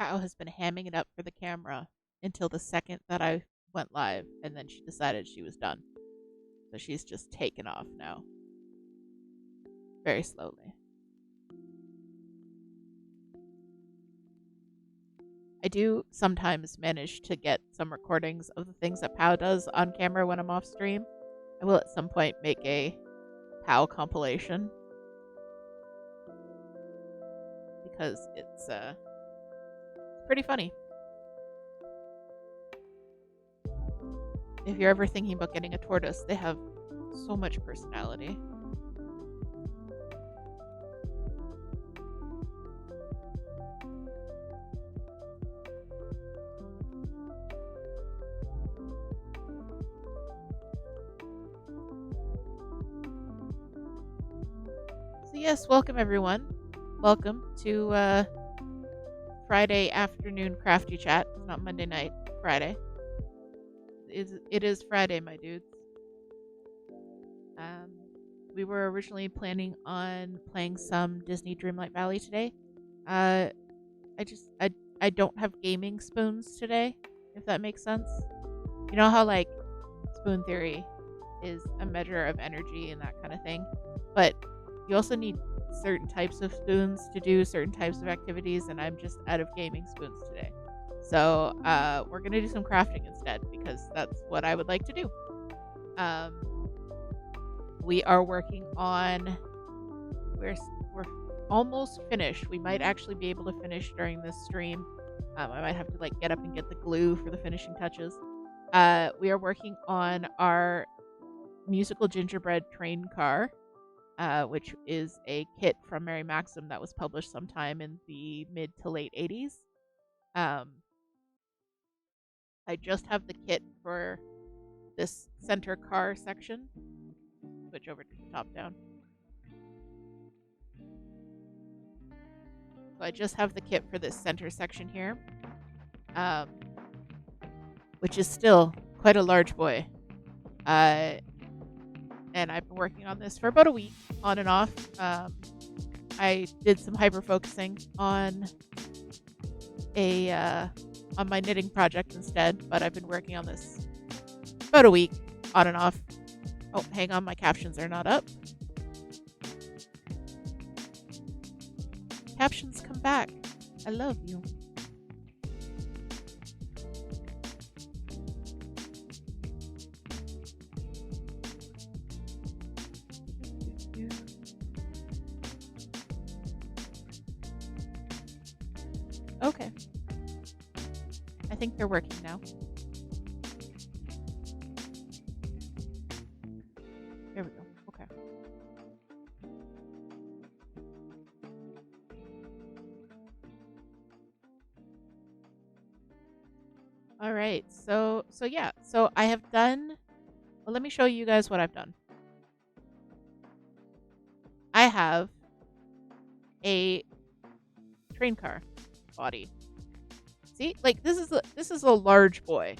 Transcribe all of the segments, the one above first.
Pao has been hamming it up for the camera until the second that I went live, and then she decided she was done. So she's just taken off now. Very slowly. I do sometimes manage to get some recordings of the things that Pao does on camera when I'm off stream. I will at some point make a Pao compilation. Because it's pretty funny. If you're ever thinking about getting a tortoise, they have so much personality. So yes, welcome everyone. Welcome to Friday afternoon Crafty Chat. It's not Monday night, Friday. It is Friday, my dudes. We were originally planning on playing some Disney Dreamlight Valley today. I don't have gaming spoons today, if that makes sense. You know how like spoon theory is a measure of energy and that kind of thing, but you also need certain types of spoons to do certain types of activities, and I'm just out of gaming spoons today. So we're gonna do some crafting instead because that's what I would like to do. We are working on. We're almost finished. We might actually be able to finish during this stream. I might have to like get up and get the glue for the finishing touches. We are working on our musical gingerbread train car, which is a kit from Mary Maxim that was published sometime in the mid to late 80s. I just have the kit for this center car section. Switch over to the top down. So I just have the kit for this center section here, which is still quite a large boy. And I've been working on this for about a week, on and off. I did some hyper focusing on on my knitting project instead, but I've been working on this about a week, on and off. Oh, hang on, my captions are not up. Captions, come back. I love you. Okay. I think they're working now. There we go. Okay. All right. So yeah. So I have done. Well, let me show you guys what I've done. I have a train car body. See, like this is a large boy.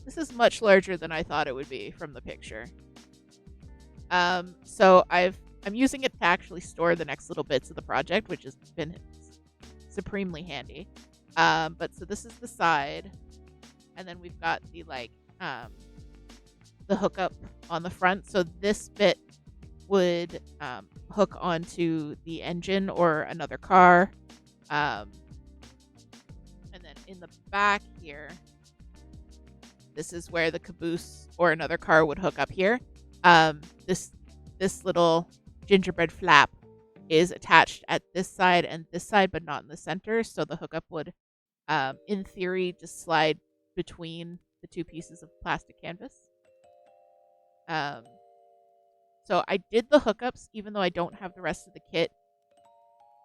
This is much larger than I thought it would be from the picture. So I'm using it to actually store the next little bits of the project, which has been supremely handy. But so this is the side, and then we've got the the hookup on the front. So this bit would hook onto the engine or another car. And then in the back here, this is where the caboose or another car would hook up here. This little gingerbread flap is attached at this side and this side, but not in the center. So the hookup would, in theory, just slide between the two pieces of plastic canvas. So I did the hookups, even though I don't have the rest of the kit,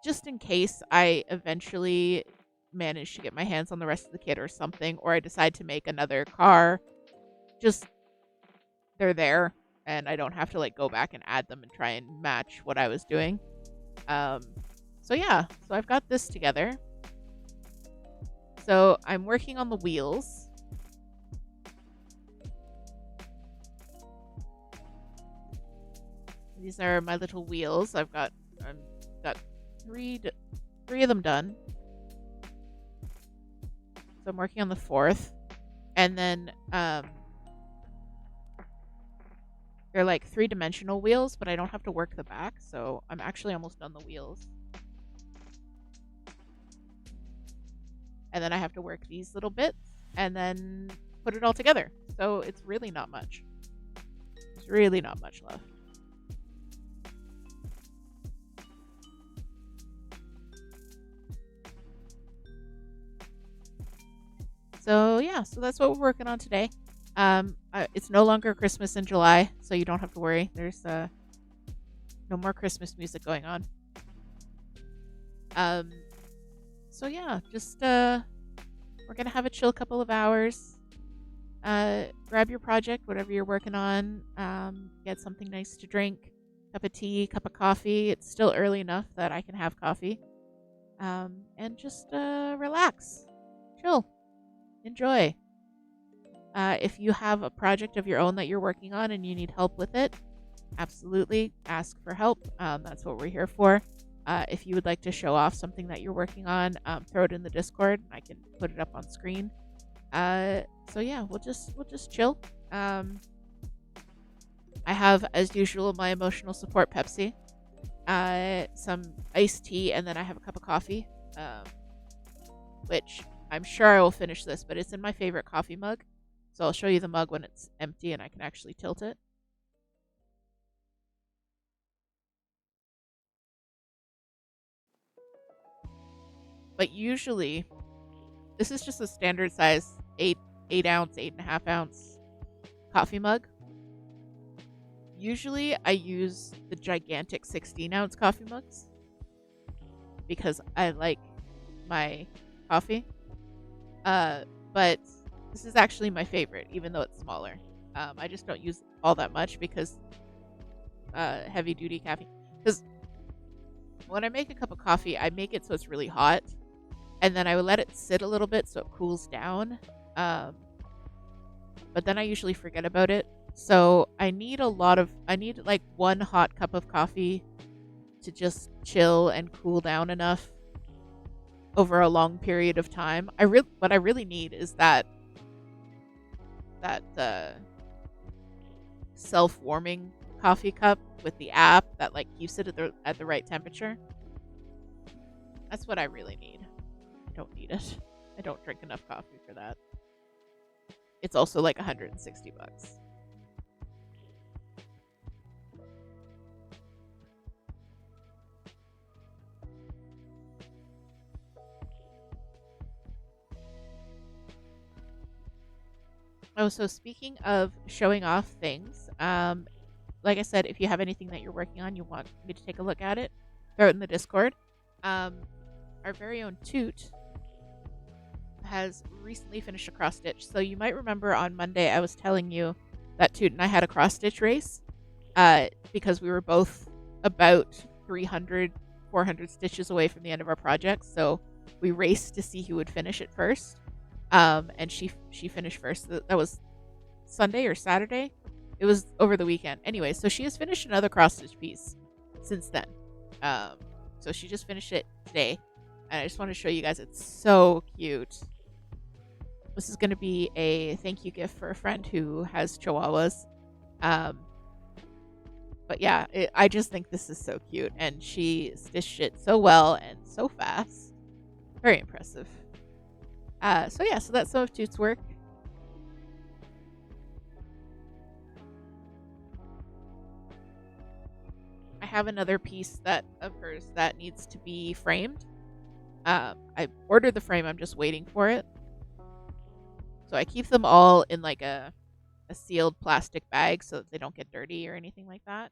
just in case I eventually manage to get my hands on the rest of the kit or something, or I decide to make another car. Just they're there, and I don't have to like go back and add them and try and match what I was doing. So yeah, so I've got this together. So I'm working on the wheels. These are my little wheels. I've got three of them done. So I'm working on the 4th. And then they're like 3-dimensional wheels, but I don't have to work the back, so I'm actually almost done the wheels. And then I have to work these little bits and then put it all together. So it's really not much. There's really not much left. So yeah, so that's what we're working on today. It's no longer Christmas in July, so you don't have to worry. There's no more Christmas music going on. So yeah, just we're gonna have a chill couple of hours. Grab your project, whatever you're working on. Get something nice to drink, cup of tea, cup of coffee. It's still early enough that I can have coffee. And just relax, chill, enjoy. If you have a project of your own that you're working on and you need help with it, absolutely ask for help. That's what we're here for. If you would like to show off something that you're working on, throw it in the Discord. I can put it up on screen. So yeah, we'll just chill. I have, as usual, my emotional support Pepsi, some iced tea, and then I have a cup of coffee, which I'm sure I will finish this, but it's in my favorite coffee mug. So I'll show you the mug when it's empty and I can actually tilt it. But usually, this is just a standard size 8 ounce, 8.5 ounce coffee mug. Usually I use the gigantic 16 ounce coffee mugs because I like my coffee. But this is actually my favorite, even though it's smaller. I just don't use all that much because heavy duty caffeine. Because when I make a cup of coffee, I make it so it's really hot, and then I will let it sit a little bit so it cools down. But then I usually forget about it. So I need like 1 hot cup of coffee to just chill and cool down enough over a long period of time. What I really need is that self-warming coffee cup with the app that like keeps it at the right temperature. That's what I really need. I don't need it. I don't drink enough coffee for that. It's also like $160. Oh, so speaking of showing off things, like I said, if you have anything that you're working on, you want me to take a look at it, throw it in the Discord. Our very own Toot has recently finished a cross stitch. So you might remember on Monday I was telling you that Toot and I had a cross stitch race because we were both about 300, 400 stitches away from the end of our project. So we raced to see who would finish it first. And she finished first. That was Sunday or Saturday. It was over the weekend. Anyway, so she has finished another cross stitch piece since then. So she just finished it today, and I just want to show you guys. It's so cute. This is going to be a thank you gift for a friend who has chihuahuas. But yeah, I just think this is so cute, and she stitched it so well and so fast. Very impressive. So yeah, so that's some of Toot's work. I have another piece of hers that needs to be framed. I ordered the frame, I'm just waiting for it. So I keep them all in like a sealed plastic bag so that they don't get dirty or anything like that.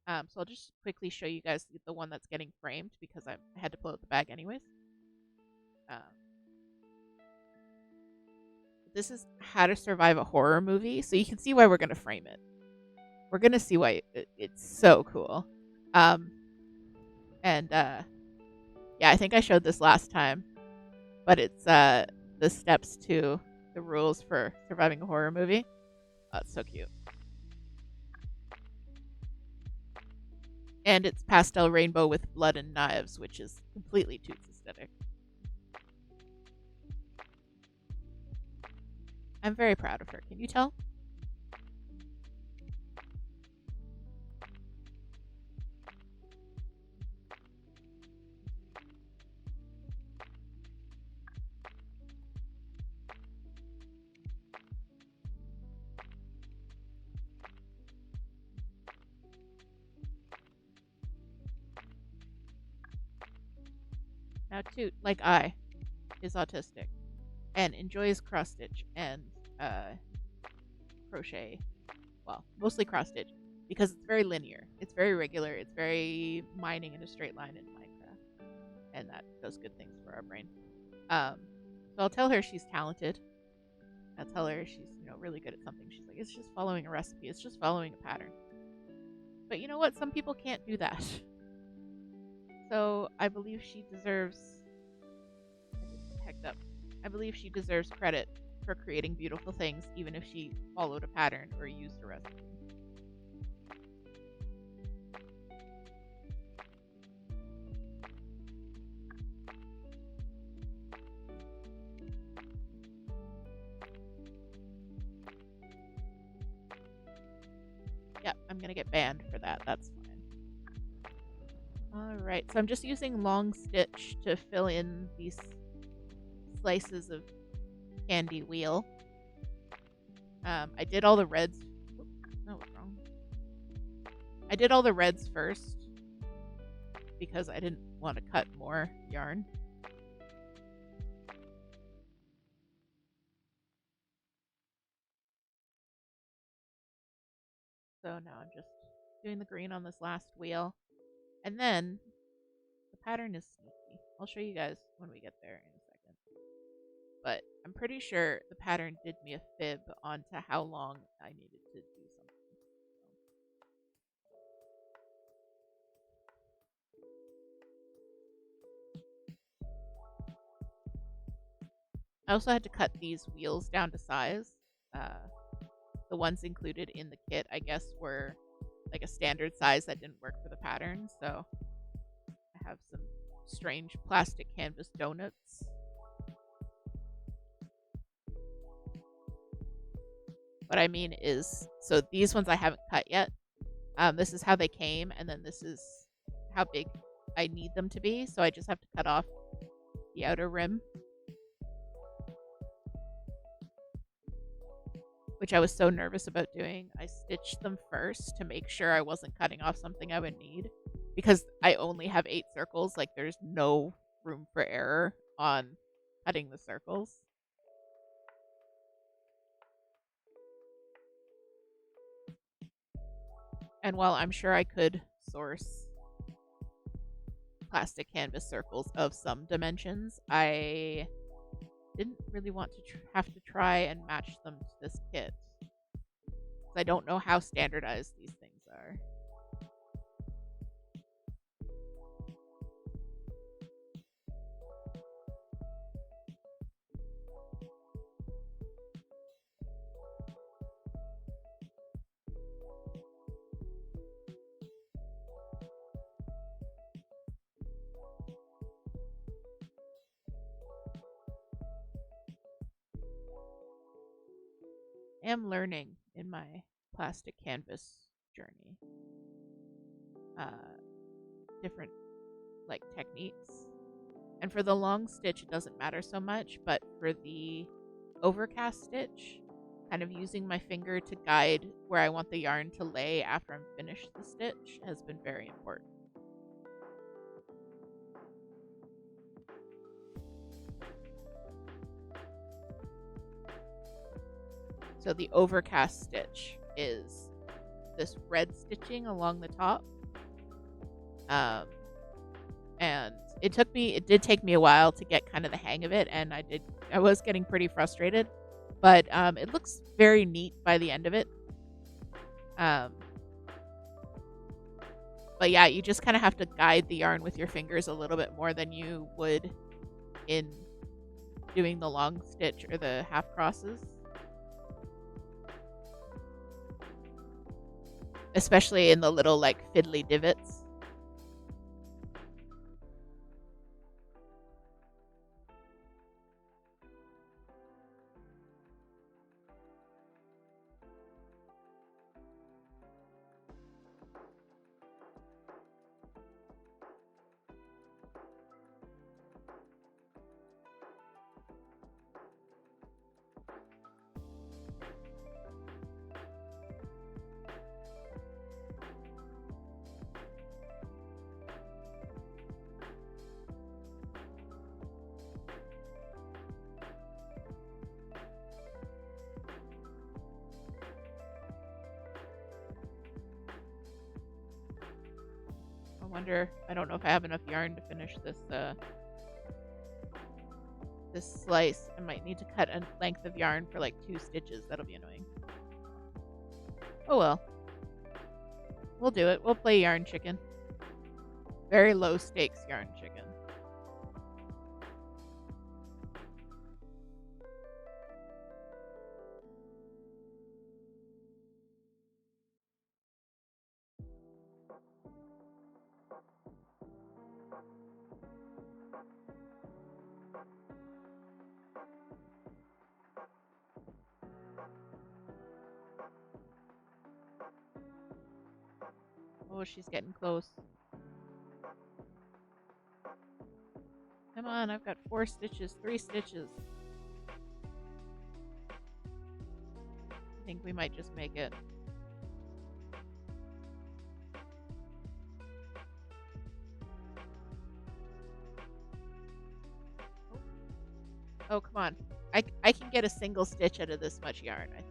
So I'll just quickly show you guys the one that's getting framed because I had to pull out the bag anyways. This is How to Survive a Horror Movie, so you can see why we're going to frame it. We're going to see why it's so cool. Yeah, I think I showed this last time, but it's the steps to the rules for surviving a horror movie. Oh, it's so cute. And it's pastel rainbow with blood and knives, which is completely Toots aesthetic. I'm very proud of her. Can you tell? Now, Toot, like I, is autistic and enjoys cross stitch and crochet. Well, mostly cross stitch because it's very linear. It's very regular. It's very mining in a straight line in Minecraft, and that does good things for our brain. So I'll tell her she's talented. I'll tell her she's really good at something. She's like, it's just following a recipe. It's just following a pattern. But you know what? Some people can't do that. So I believe she deserves. I just hecked up. I believe she deserves credit for creating beautiful things, even if she followed a pattern or used a recipe. Yep, I'm gonna get banned for that. That's fine. Alright, so I'm just using long stitch to fill in these slices of candy wheel. I did all the reds. No, what's wrong? I did all the reds first because I didn't want to cut more yarn. So now I'm just doing the green on this last wheel. And then the pattern is sneaky. I'll show you guys when we get there in a second. But I'm pretty sure the pattern did me a fib onto how long I needed to do something. I also had to cut these wheels down to size. The ones included in the kit, I guess, were like a standard size that didn't work for the pattern. So I have some strange plastic canvas donuts. What I mean is, so these ones I haven't cut yet. This is how they came, and then this is how big I need them to be. So I just have to cut off the outer rim, which I was so nervous about doing. I stitched them first to make sure I wasn't cutting off something I would need, because I only have 8 circles. Like, there's no room for error on cutting the circles. And while I'm sure I could source plastic canvas circles of some dimensions, I didn't really want to have to try and match them to this kit, because I don't know how standardized these things are. I am learning in my plastic canvas journey different like techniques. And for the long stitch, it doesn't matter so much, but for the overcast stitch, kind of using my finger to guide where I want the yarn to lay after I'm finished the stitch has been very important. So the overcast stitch is this red stitching along the top. And it did take me a while to get kind of the hang of it, and I was getting pretty frustrated, but it looks very neat by the end of it. But yeah, you just kind of have to guide the yarn with your fingers a little bit more than you would in doing the long stitch or the half crosses. Especially in the little like fiddly divots. wonder, I don't know if I have enough yarn to finish this this slice. I might need to cut a length of yarn for like 2 stitches. That'll be annoying. Oh well. We'll do it. We'll play yarn chicken. Very low stakes yarn chicken. Oh, she's getting close. Come on, I've got 4 stitches, 3 stitches. I think we might just make it. Oh, come on. I can get a single stitch out of this much yarn, I think.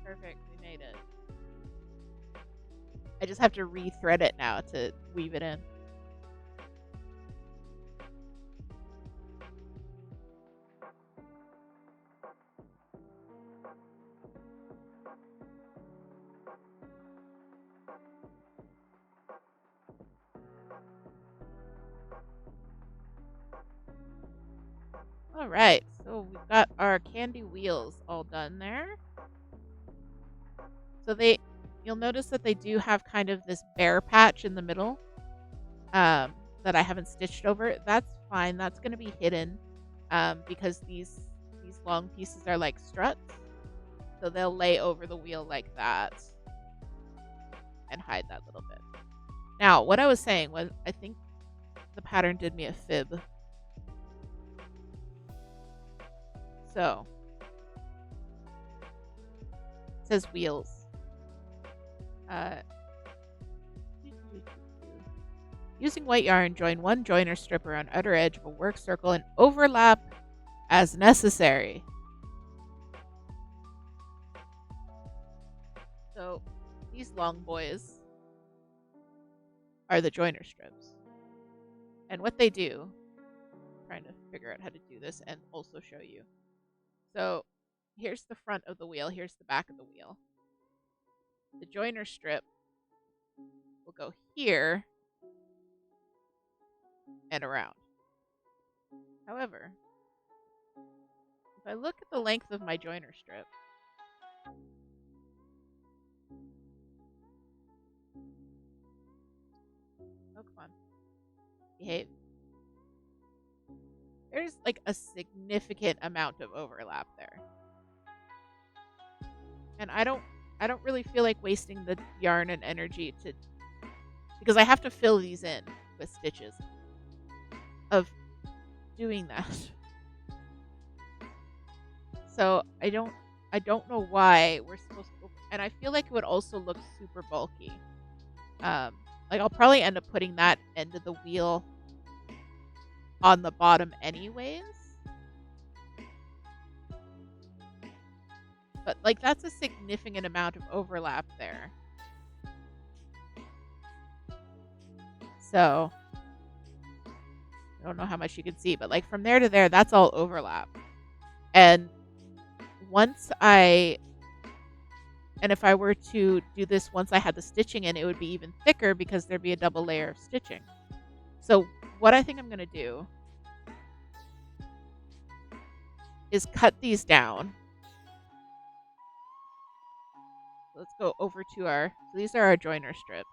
Perfect, we made it. I just have to re-thread it now to weave it in. Alright, so we've got our candy wheels all done there. So you'll notice that they do have kind of this bare patch in the middle that I haven't stitched over. That's fine. That's going to be hidden because these long pieces are like struts. So they'll lay over the wheel like that and hide that little bit. Now, what I was saying was I think the pattern did me a fib. So, it says wheels. Using white yarn, join one joiner strip around outer edge of a work circle and overlap as necessary. So, these long boys are the joiner strips. And what they do, I'm trying to figure out how to do this and also show you. So, here's the front of the wheel, here's the back of the wheel. The joiner strip will go here and around. However, if I look at the length of my joiner strip, oh, come on, behave. There's like a significant amount of overlap there. And I don't really feel like wasting the yarn and energy because I have to fill these in with stitches of doing that. So I don't know why we're supposed to, and I feel like it would also look super bulky. Like I'll probably end up putting that end of the wheel on the bottom anyways. But like that's a significant amount of overlap there. So I don't know how much you can see, but like from there to there, that's all overlap. And if I were to do this once I had the stitching in, it would be even thicker because there'd be a double layer of stitching. So what I think I'm going to do is cut these down. Let's go over to so these are our joiner strips.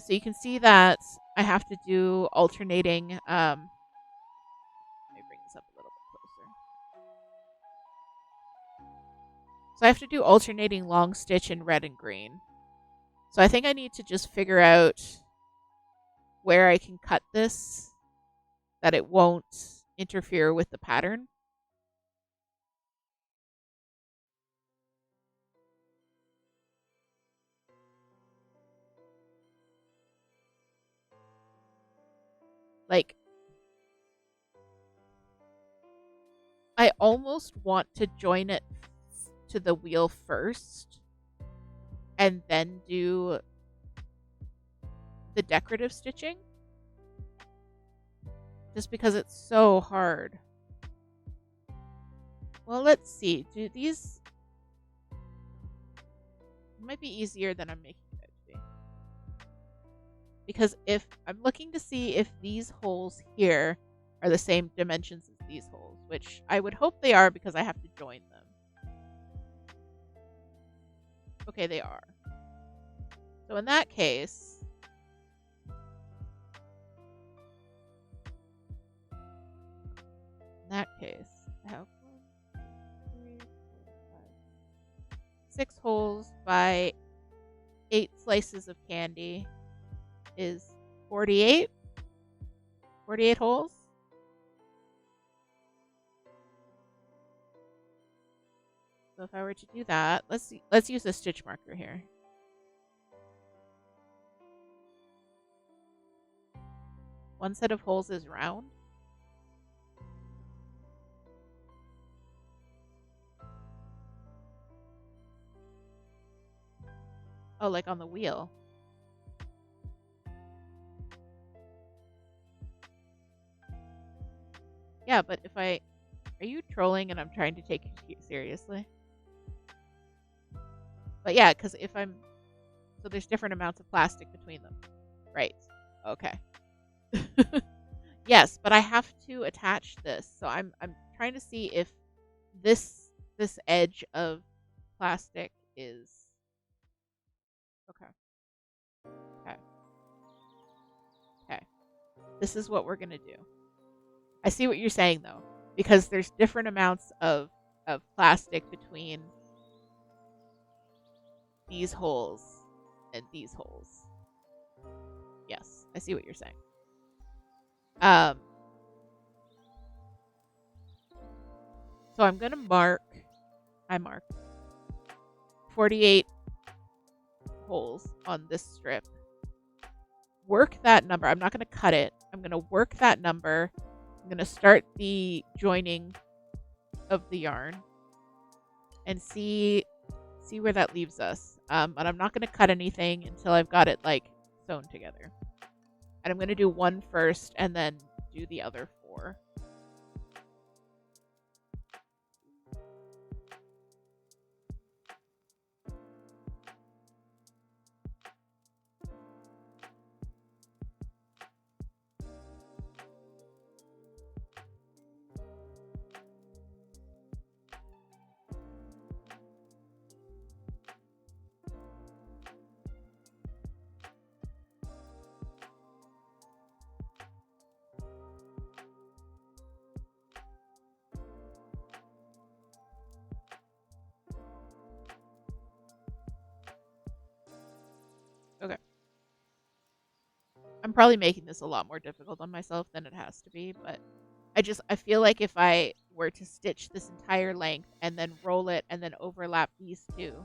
So you can see that I have to do alternating, let me bring this up a little bit closer. So I have to do alternating long stitch in red and green. So I think I need to just figure out where I can cut this that it won't interfere with the pattern. Like, I almost want to join it to the wheel first and then do the decorative stitching, just because it's so hard. Well, let's see. Do these... It might be easier than I'm making it to be. Because if I'm looking to see if these holes here are the same dimensions as these holes, which I would hope they are because I have to join them. Okay, they are. So in that case... I have 1, 2, 3, 4, 5, 6 holes by 8 slices of candy is 48. 48 holes. So if I were to do that, let's use a stitch marker here. One set of holes is round. Oh, like on the wheel. Yeah, but if I... Are you trolling and I'm trying to take you seriously? But yeah, because if I'm... So there's different amounts of plastic between them. Right. Okay. Yes, but I have to attach this. So I'm trying to see if this edge of plastic is... Okay. Okay. Okay. This is what we're going to do. I see what you're saying, though, because there's different amounts of plastic between these holes and these holes. Yes, I see what you're saying. So I'm going to mark... I marked 48 holes on this strip. Work that number. I'm not going to cut it. I'm going to work that number. I'm going to start the joining of the yarn and see where that leaves us. But I'm not going to cut anything until I've got it like sewn together. And I'm going to do one first and then do the other 4. Okay. I'm probably making this a lot more difficult on myself than it has to be, but I feel like if I were to stitch this entire length and then roll it and then overlap these two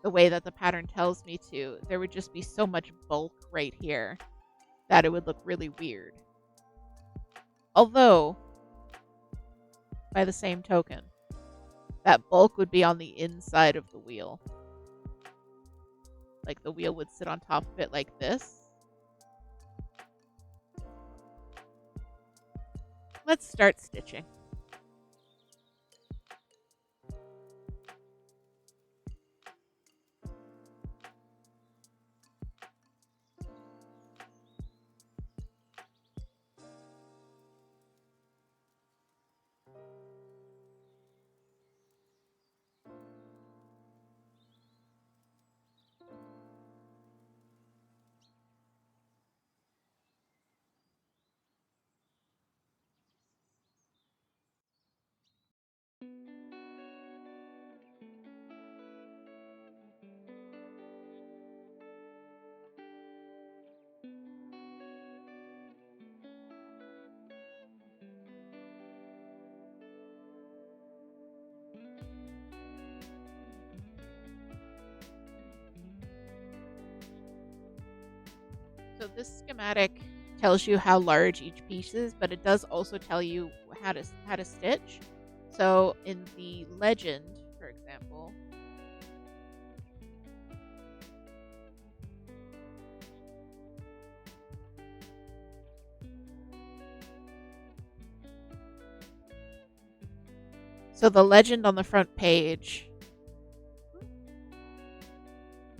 the way that the pattern tells me to, there would just be so much bulk right here that it would look really weird. Although, by the same token, that bulk would be on the inside of the wheel. Like the wheel would sit on top of it like this. Let's start stitching. So this schematic tells you how large each piece is, but it does also tell you how to stitch. So in the legend, for example, so the legend on the front page,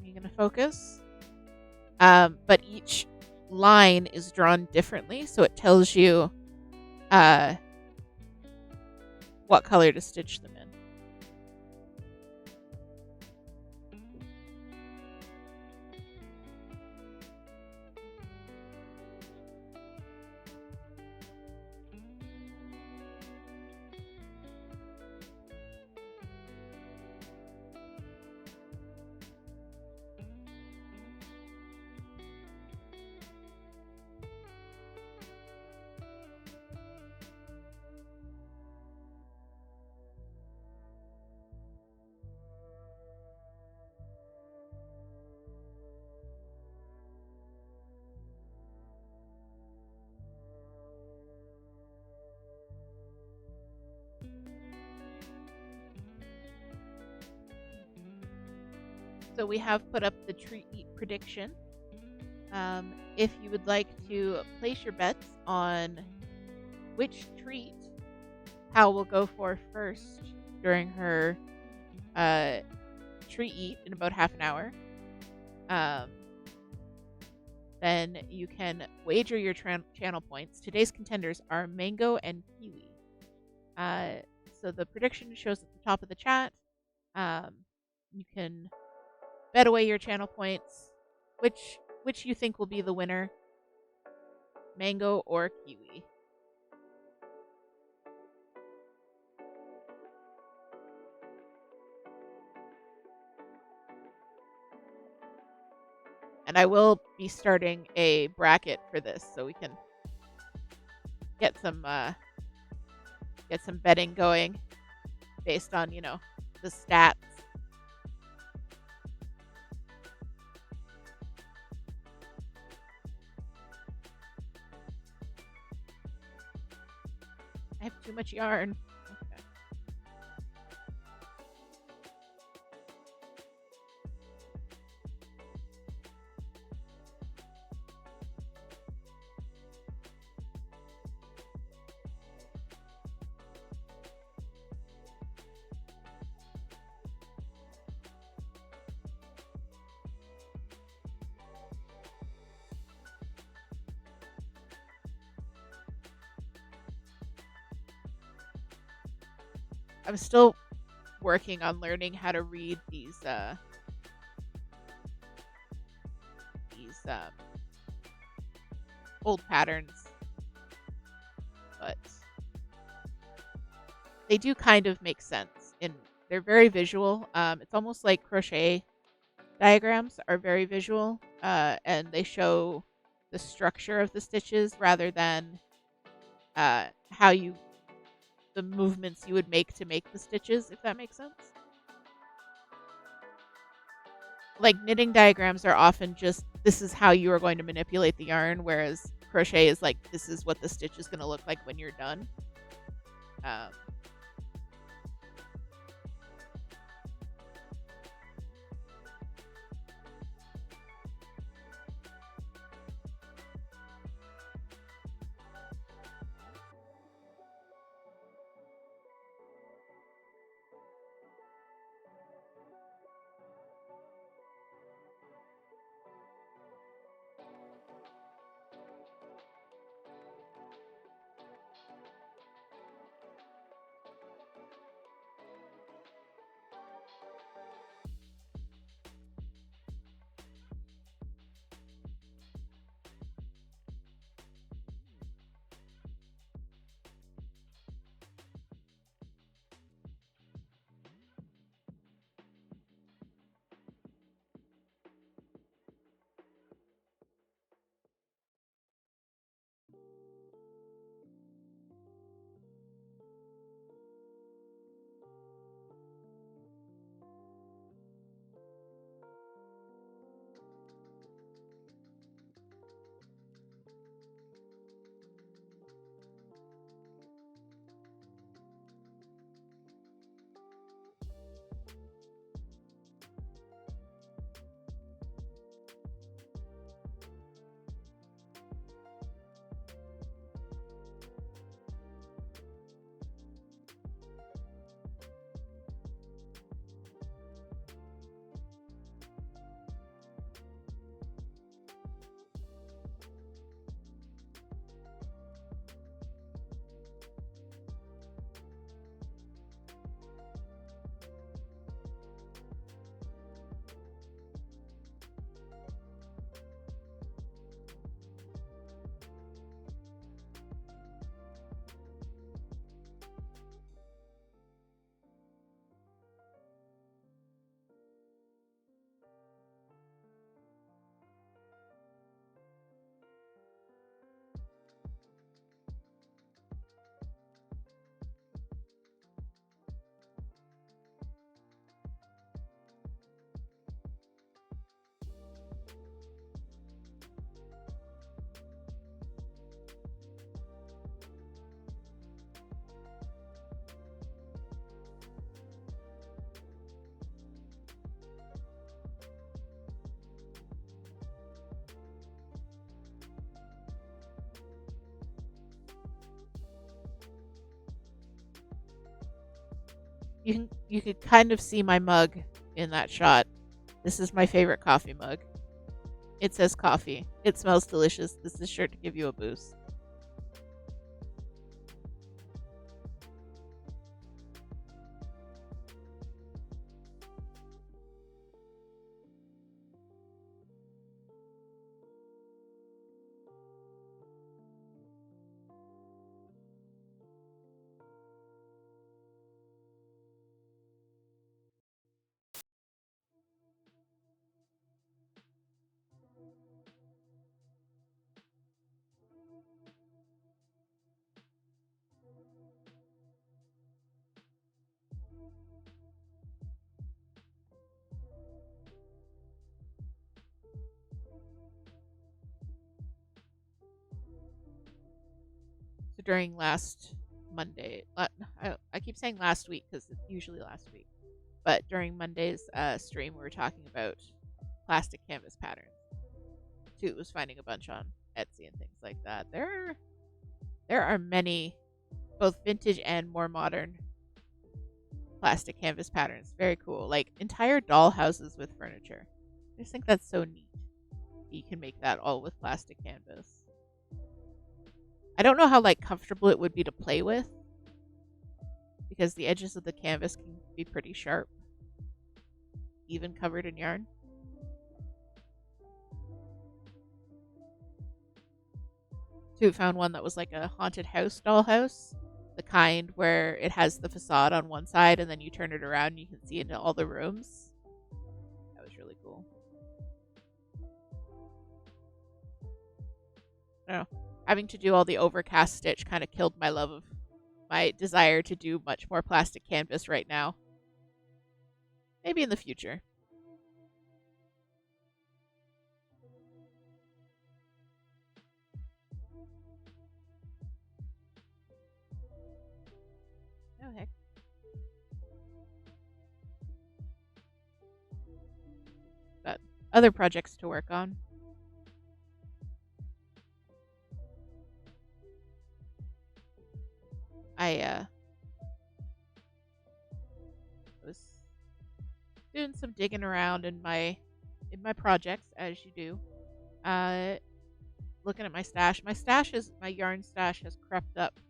are you gonna focus? But each line is drawn differently, so it tells you what color to stitch them in. So we have put up the treat eat prediction. If you would like to place your bets on which treat Hal will go for first during her treat eat in about half an hour, then you can wager your channel points. Today's contenders are Mango and Kiwi. So the prediction shows at the top of the chat. You can bet away your channel points. Which you think will be the winner, Mango or Kiwi? And I will be starting a bracket for this, so we can get some betting going based on the stats. I have too much yarn. Okay. I'm still working on learning how to read these old patterns, but they do kind of make sense. They're very visual. It's almost like crochet diagrams are very visual, and they show the structure of the stitches rather than the movements you would make to make the stitches, if that makes sense. Like knitting diagrams are often just, this is how you are going to manipulate the yarn, whereas crochet is like, this is what the stitch is going to look like when you're done. you can kind of see my mug in that shot. This is my favorite coffee mug. It says coffee. It smells delicious. This is sure to give you a boost. So during last Monday, I keep saying last week because it's usually last week, but during Monday's stream, we were talking about plastic canvas patterns. Toot was finding a bunch on Etsy and things like that. There are many, both vintage and more modern plastic canvas patterns. Very cool. Like entire doll houses with furniture. I just think that's so neat. You can make that all with plastic canvas. I don't know how like comfortable it would be to play with because the edges of the canvas can be pretty sharp, even covered in yarn. Toot found one that was like a haunted house dollhouse, the kind where it has the facade on one side and then you turn it around and you can see into all the rooms. That was really cool. I don't know. Having to do all the overcast stitch kind of killed my desire to do much more plastic canvas right now. Maybe in the future. Oh heck. But other projects to work on. I was doing some digging around in my projects as you do. Looking at my stash. My yarn stash has crept up.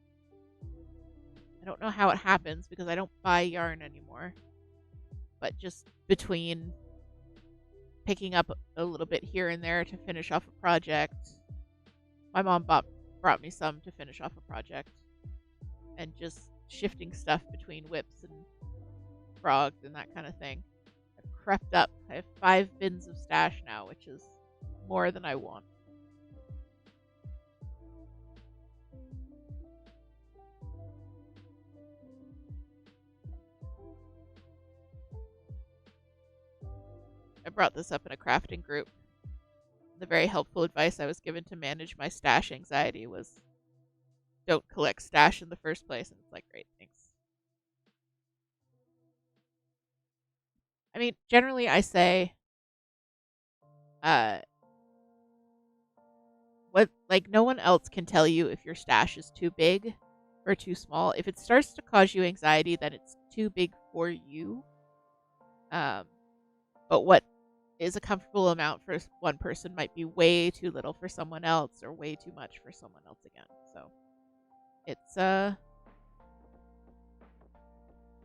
I don't know how it happens because I don't buy yarn anymore. But just between picking up a little bit here and there to finish off a project, my mom brought me some to finish off a project. And just shifting stuff between whips and frogs and that kind of thing. I've crept up. I have 5 bins of stash now, which is more than I want. I brought this up in a crafting group. The very helpful advice I was given to manage my stash anxiety was don't collect stash in the first place. And it's like, great, thanks. I mean, generally I say, no one else can tell you if your stash is too big or too small. If it starts to cause you anxiety, then it's too big for you. But what is a comfortable amount for one person might be way too little for someone else or way too much for someone else again. So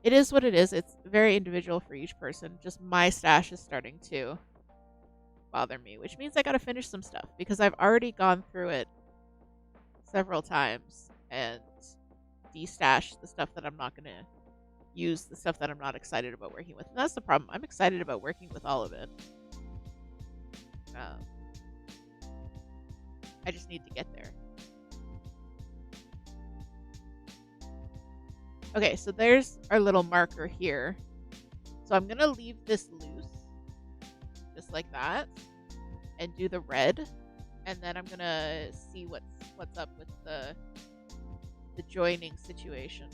it is what it is. It's very individual for each person. Just my stash is starting to bother me, which means I gotta finish some stuff because I've already gone through it several times and de-stashed the stuff that I'm not gonna use, the stuff that I'm not excited about working with. And that's the problem. I'm excited about working with all of it. I just need to get there. Okay, so there's our little marker here. So I'm gonna leave this loose, just like that, and do the red, and then I'm gonna see what's up with the joining situation.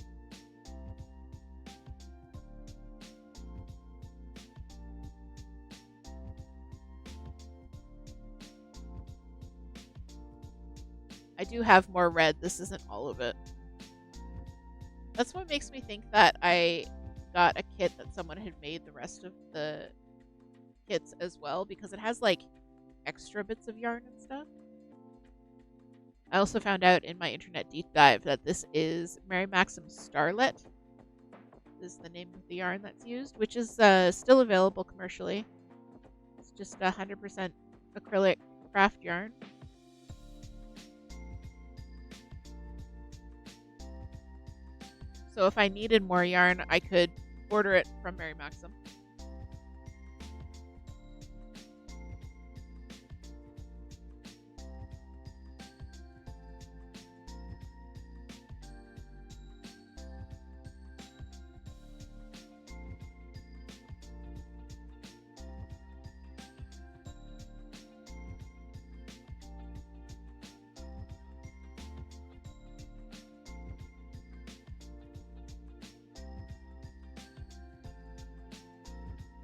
I do have more red. This isn't all of it. That's what makes me think that I got a kit that someone had made the rest of the kits as well, because it has like extra bits of yarn and stuff. I also found out in my internet deep dive that this is Mary Maxim Starlet. This is the name of the yarn that's used, which is still available commercially. It's just 100% acrylic craft yarn. So if I needed more yarn, I could order it from Mary Maxim.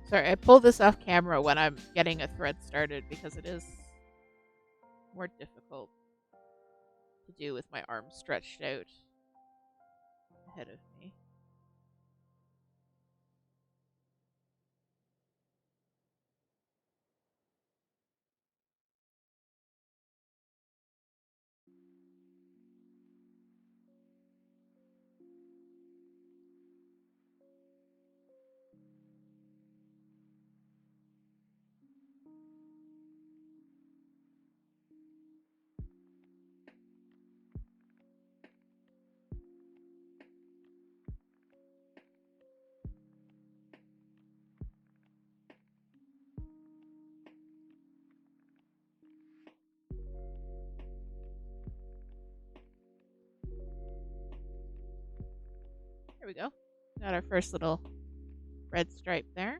Sorry, I pull this off camera when I'm getting a thread started because it is more difficult to do with my arms stretched out ahead of me. There we go. Got our first little red stripe there.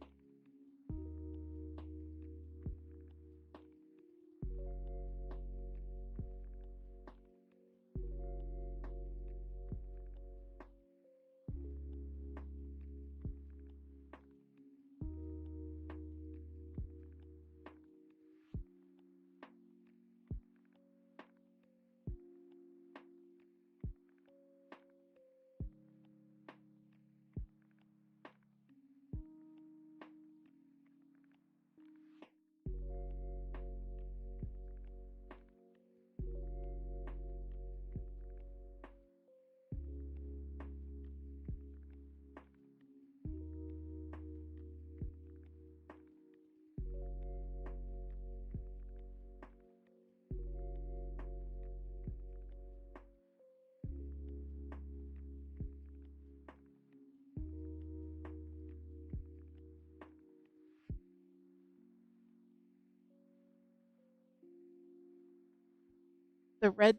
The red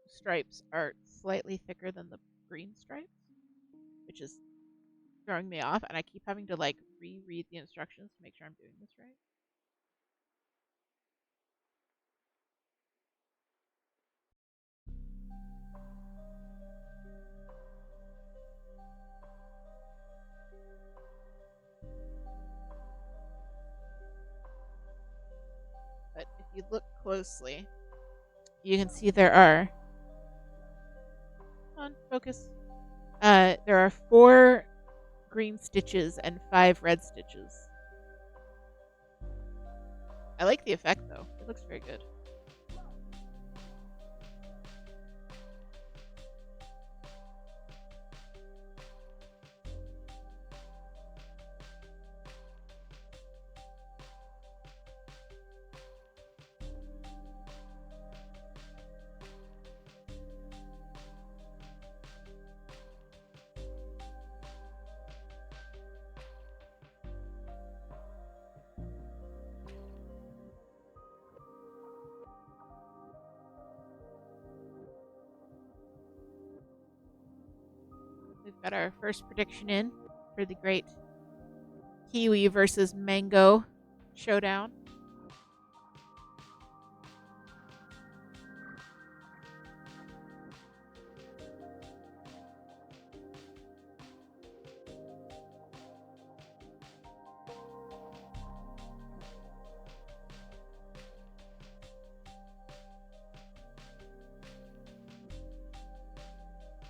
stripes are slightly thicker than the green stripes, which is throwing me off, and I keep having to like reread the instructions to make sure I'm doing this right. But if you look closely, you can see there are, come on, focus. There are 4 green stitches and 5 red stitches. I like the effect though. It looks very good. We've got our first prediction in for the great kiwi versus mango showdown.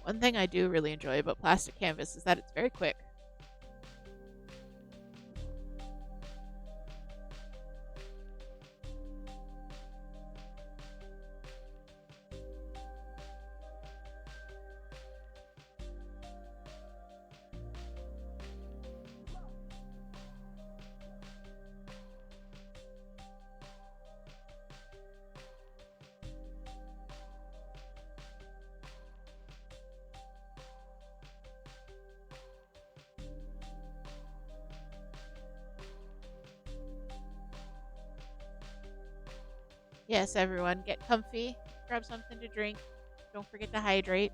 One thing I do really enjoy about plastic canvas is that it's very quick. Yes, everyone, get comfy, grab something to drink. Don't forget to hydrate.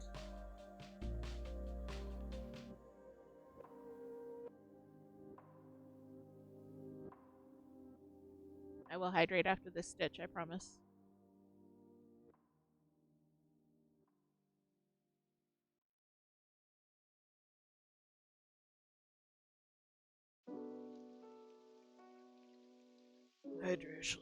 I will hydrate after this stitch, I promise. Hydration.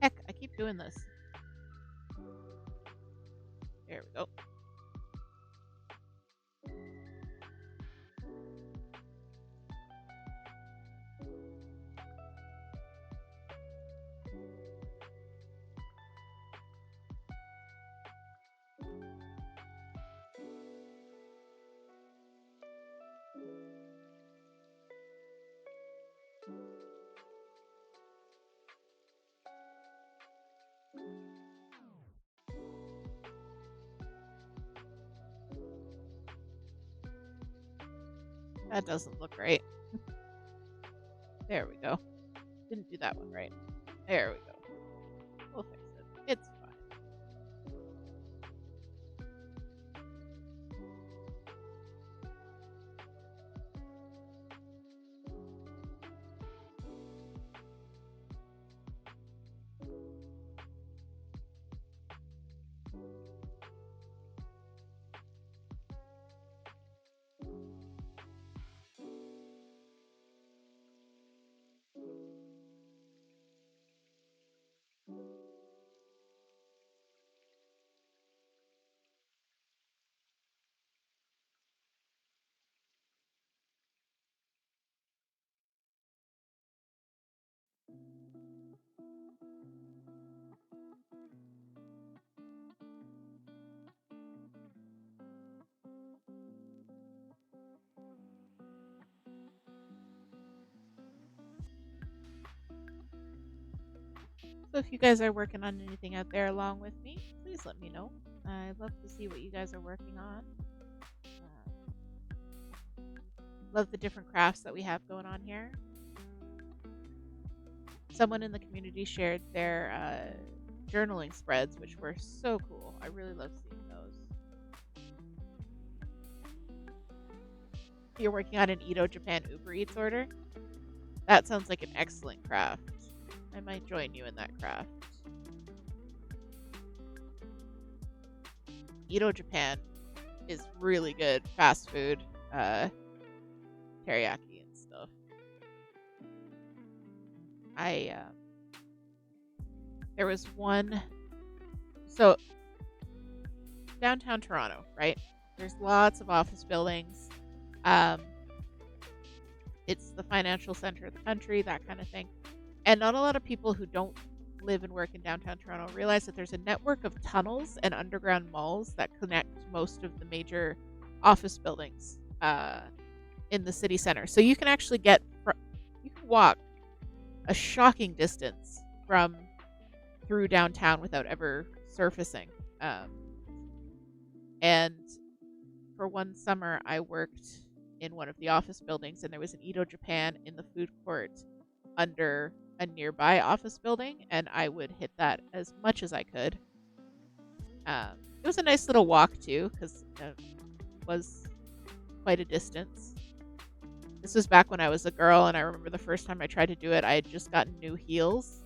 Heck, I keep doing this. There we go. That doesn't look right. There we go. Didn't do that one right. There we go. We'll fix it. It's fine. So if you guys are working on anything out there along with me, please let me know. I'd love to see what you guys are working on. Love the different crafts that we have going on here. Someone in the community shared their journaling spreads, which were so cool. I really love seeing those. You're working on an Edo Japan Uber Eats order? That sounds like an excellent craft. I might join you in that craft. Edo Japan is really good fast food, teriyaki and stuff. There was one. So downtown Toronto, right? There's lots of office buildings. It's the financial center of the country, that kind of thing. And not a lot of people who don't live and work in downtown Toronto realize that there's a network of tunnels and underground malls that connect most of the major office buildings in the city center. So you can actually you can walk a shocking distance from through downtown without ever surfacing. And for one summer, I worked in one of the office buildings, and there was an Edo Japan in the food court under a nearby office building, and I would hit that as much as I could. It was a nice little walk too, because it was quite a distance. This was back when I was a girl, and I remember the first time I tried to do it, I had just gotten new heels.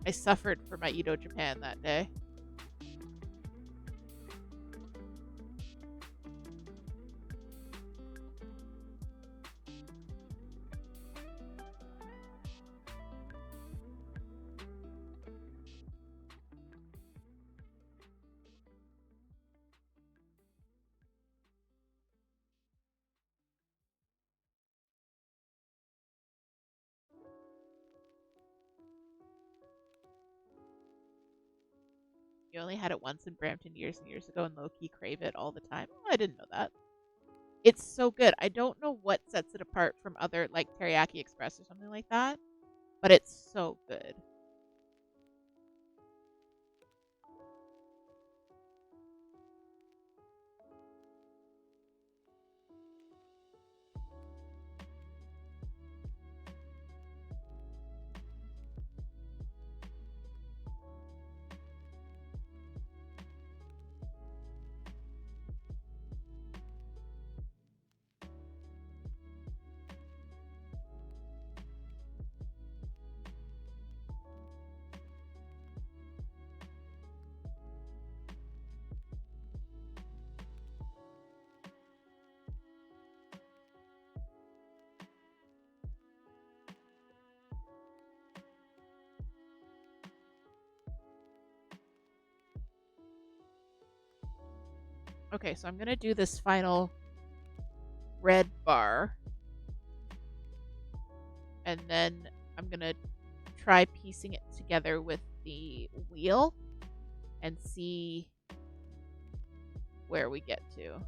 I suffered for my Edo Japan that day. You only had it once in Brampton years and years ago and low-key crave it all the time. Oh, I didn't know that. It's so good. I don't know what sets it apart from other, like, Teriyaki Express or something like that, but it's so good. Okay, so I'm going to do this final red bar. And then I'm going to try piecing it together with the wheel and see where we get to.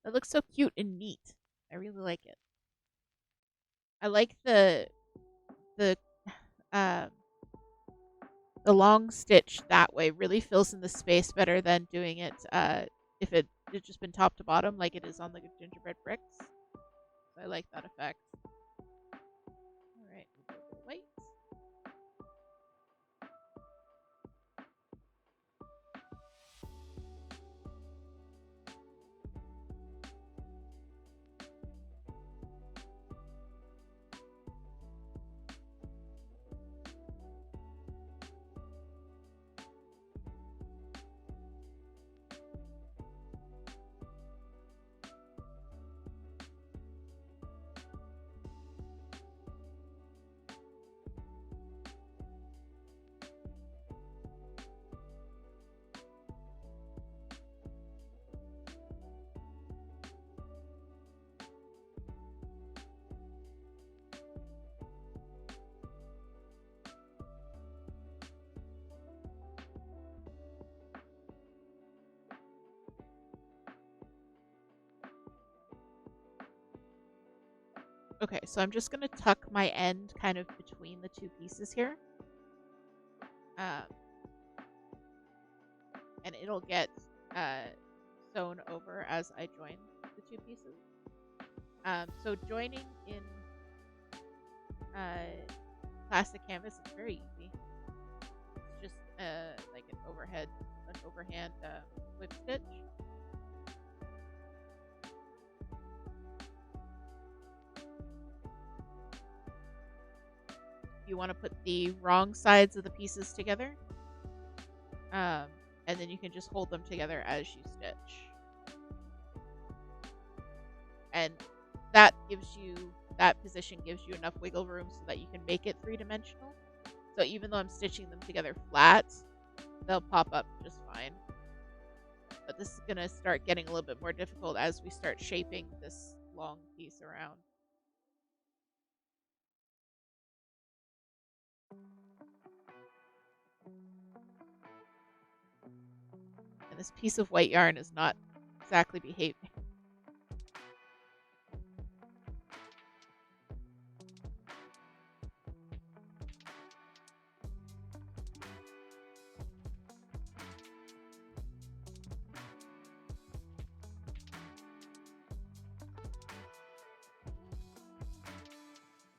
It looks so cute and neat. I really like it. I like the uh, the long stitch that way really fills in the space better than doing it if it had just been top to bottom like it is on the gingerbread bricks. So I like that effect. All right, wait. Okay, so I'm just going to tuck my end kind of between the two pieces here. And it'll get sewn over as I join the two pieces. So joining in plastic canvas is very easy. It's just like an overhand whip stitch. You want to put the wrong sides of the pieces together. And then you can just hold them together as you stitch. And that position gives you enough wiggle room so that you can make it three-dimensional. So even though I'm stitching them together flat, they'll pop up just fine. But this is going to start getting a little bit more difficult as we start shaping this long piece around. And this piece of white yarn is not exactly behaving.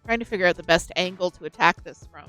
Trying to figure out the best angle to attack this from.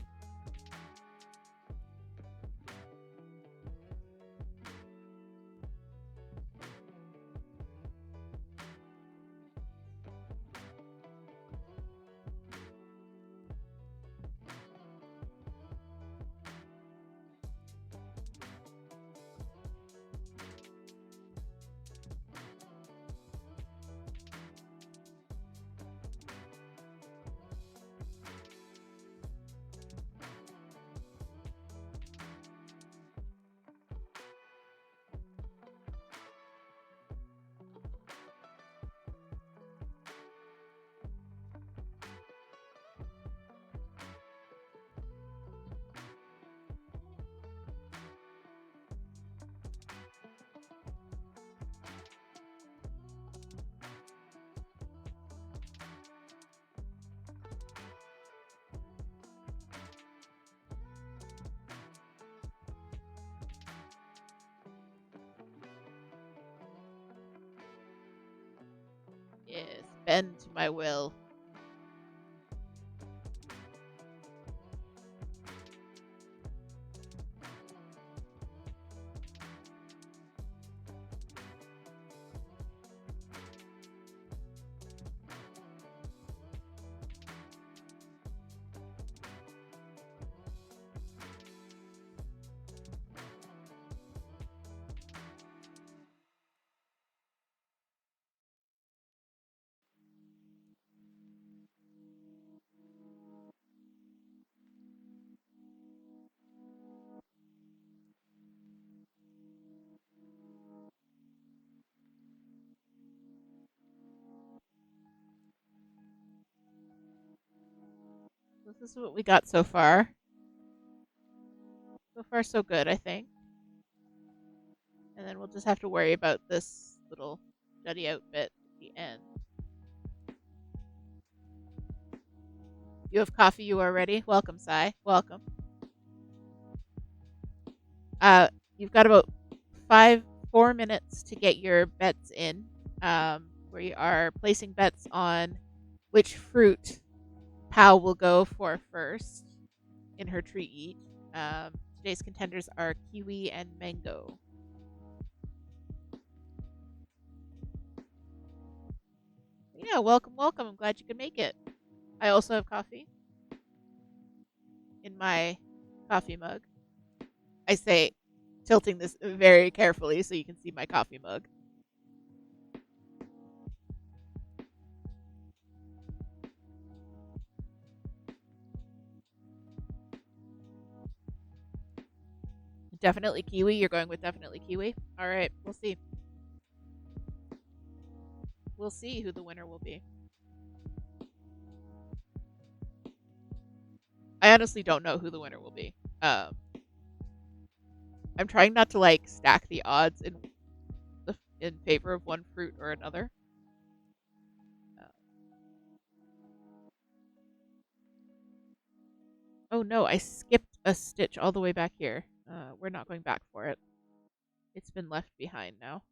Yes, bend to my will. This is what we got so far. So far, so good, I think. And then we'll just have to worry about this little jutty out bit at the end. You have coffee, you are ready? Welcome, Sai. Welcome. You've got about 4 minutes to get your bets in. We are placing bets on which fruit Pal will go for first in her treat eat. Today's contenders are kiwi and mango. Yeah, welcome, welcome. I'm glad you could make it. I also have coffee in my coffee mug. I say, tilting this very carefully so you can see my coffee mug. Definitely kiwi. You're going with definitely kiwi. All right, we'll see. We'll see who the winner will be. I honestly don't know who the winner will be. I'm trying not to like stack the odds in favor of one fruit or another. Oh no, I skipped a stitch all the way back here. We're not going back for it. It's been left behind now.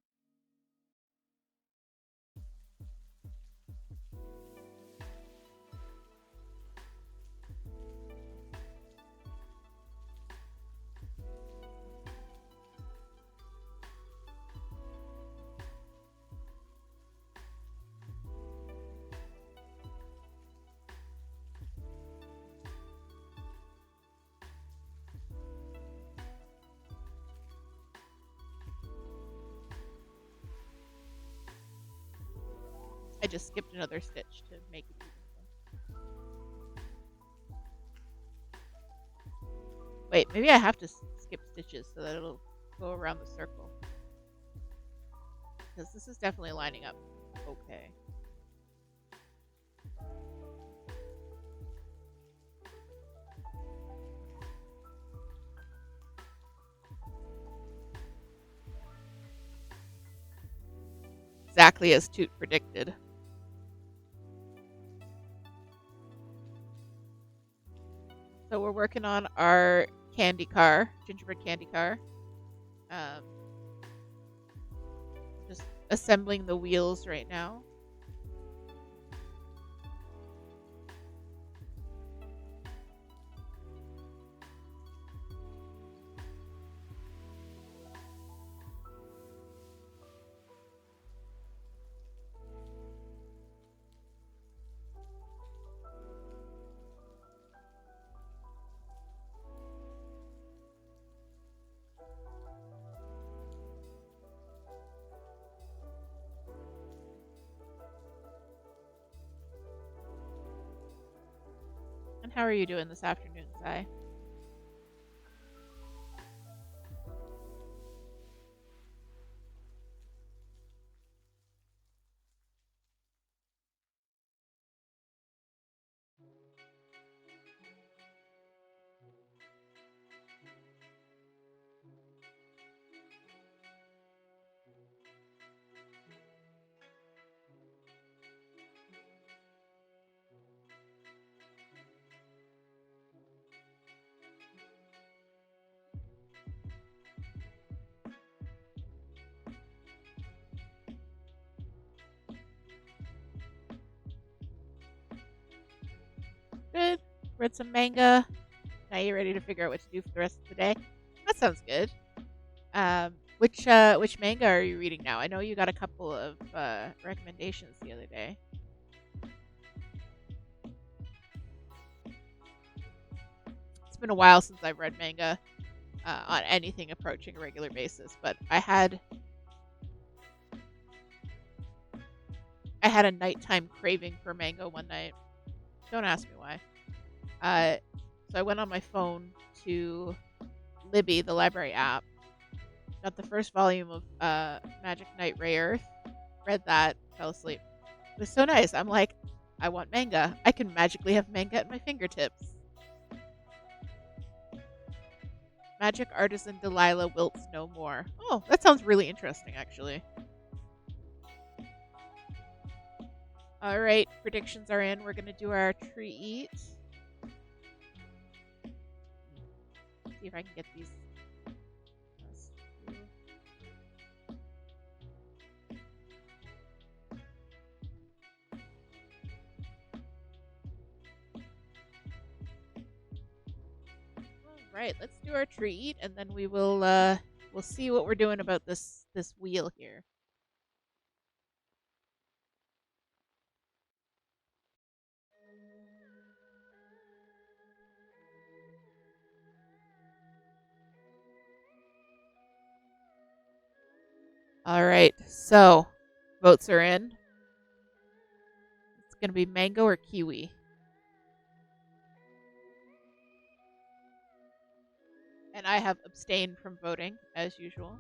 I just skipped another stitch to make it even. Wait, maybe I have to skip stitches so that it'll go around the circle. Because this is definitely lining up okay. Exactly as Toot predicted. So we're working on our candy car, gingerbread candy car. Just assembling the wheels right now. And how are you doing this afternoon, Sai? read some manga. Now you're ready to figure out what to do for the rest of the day. That sounds good. Which manga are you reading now? I know you got a couple of recommendations the other day. It's been a while since I've read manga on anything approaching a regular basis, but I had a nighttime craving for manga one night. Don't ask me why. So I went on my phone to Libby, the library app, got the first volume of Magic Knight Ray Earth, read that, fell asleep. It was so nice. I'm like, I want manga. I can magically have manga at my fingertips. Magic Artisan Delilah wilts no more. Oh, that sounds really interesting, actually. All right, predictions are in. We're going to do our treat. See if I can get these. All right, let's do our treat, and then we will we'll see what we're doing about this wheel here. All right, so votes are in. It's going to be mango or kiwi. And I have abstained from voting, as usual.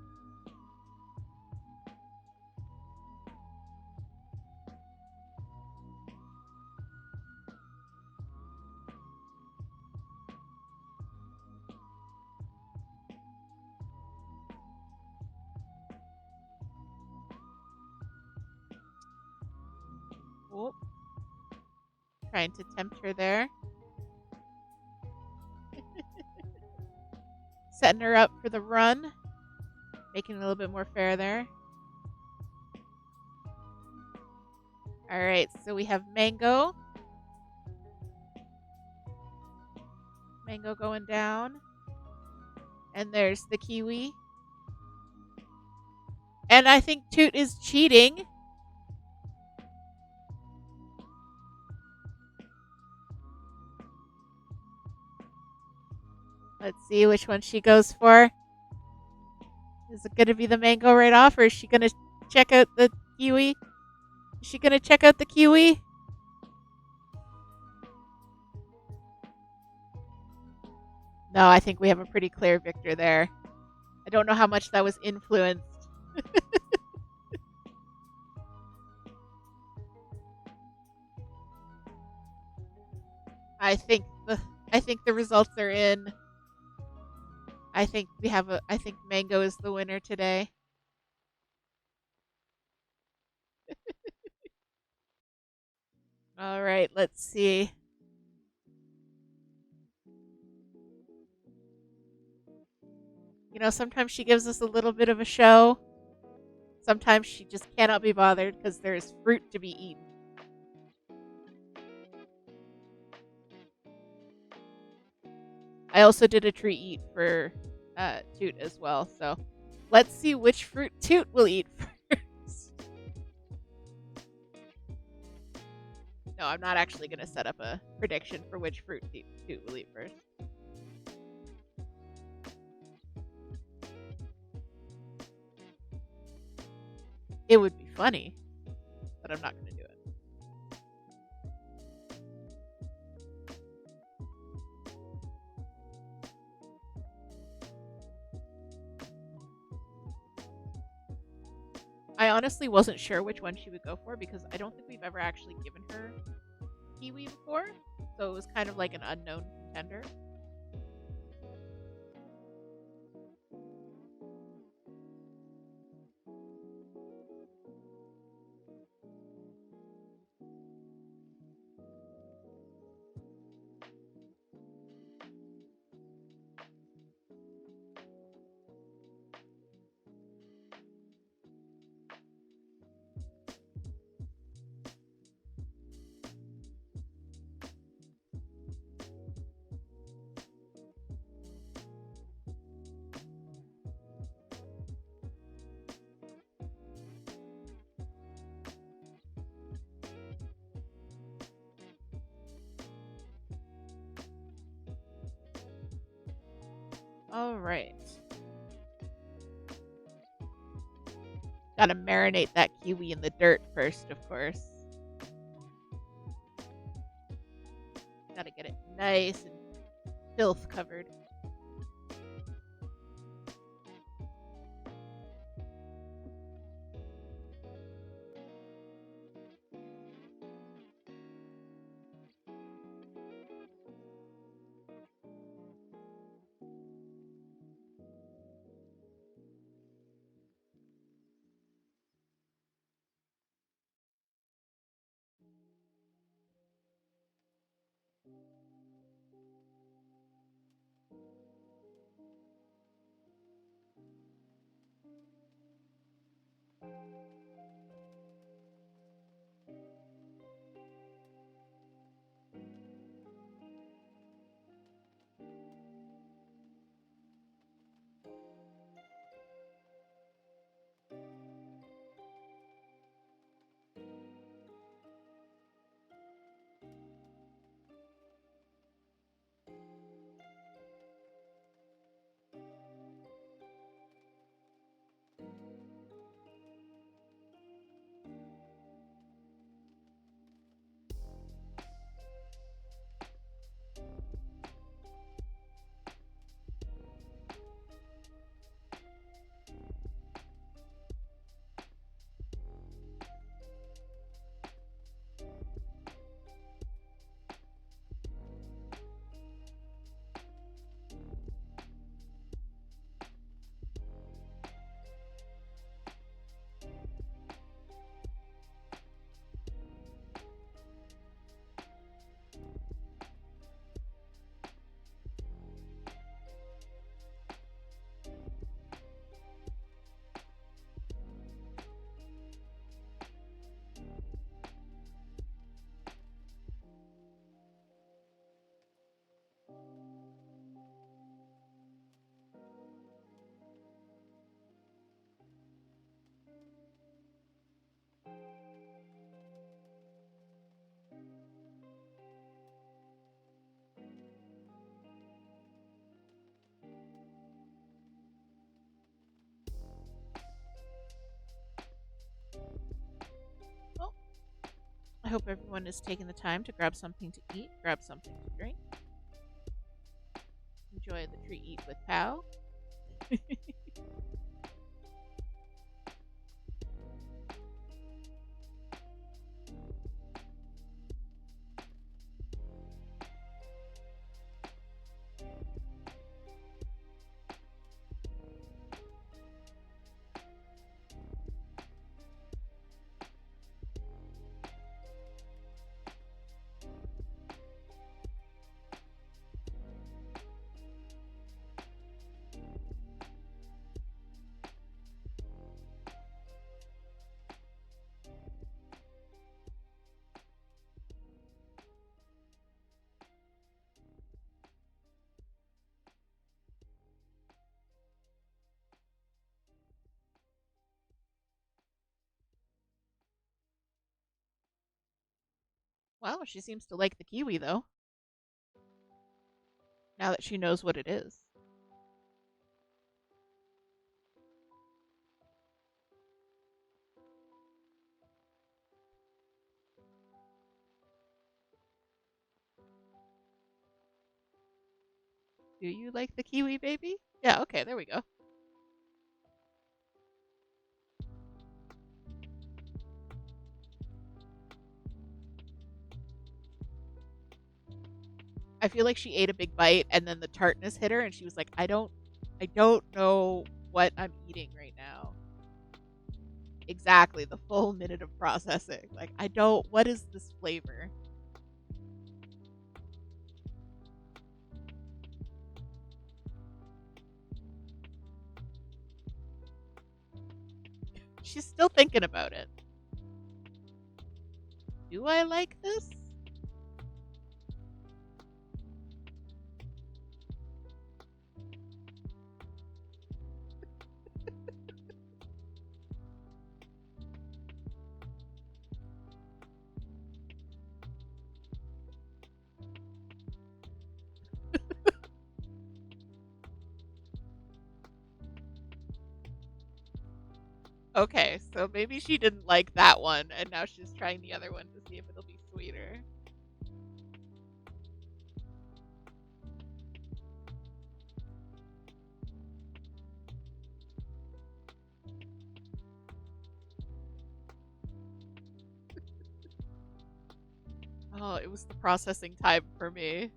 Oh. Trying to tempt her there. Setting her up for the run. Making it a little bit more fair there. Alright, so we have mango. Mango going down. And there's the kiwi. And I think Toot is cheating. Let's see which one she goes for. Is it going to be the mango right off, or is she going to check out the kiwi? Is she going to check out the kiwi? No, I think we have a pretty clear victor there. I don't know how much that was influenced. I think the results are in. I think mango is the winner today. All right, let's see. You know, sometimes she gives us a little bit of a show. Sometimes she just cannot be bothered because there is fruit to be eaten. I also did a treat eat for Toot as well, so let's see which fruit Toot will eat first. No, I'm not actually going to set up a prediction for which fruit Toot will eat first. It would be funny, but I'm not going to do it. I honestly wasn't sure which one she would go for because I don't think we've ever actually given her kiwi before, so it was kind of like an unknown contender. All right. Gotta marinate that kiwi in the dirt first, of course. Gotta get it nice and filth covered. Well, I hope everyone is taking the time to grab something to eat, grab something to drink. Enjoy the treat eat with Pow. Wow, she seems to like the kiwi though, now that she knows what it is. Do you like the kiwi, baby? Yeah, okay, there we go. I feel like she ate a big bite and then the tartness hit her and she was like, I don't know what I'm eating right now. Exactly, the full minute of processing. Like, what is this flavor? She's still thinking about it. Do I like this? Okay, so maybe she didn't like that one, and now she's trying the other one to see if it'll be sweeter. Oh, it was the processing time for me.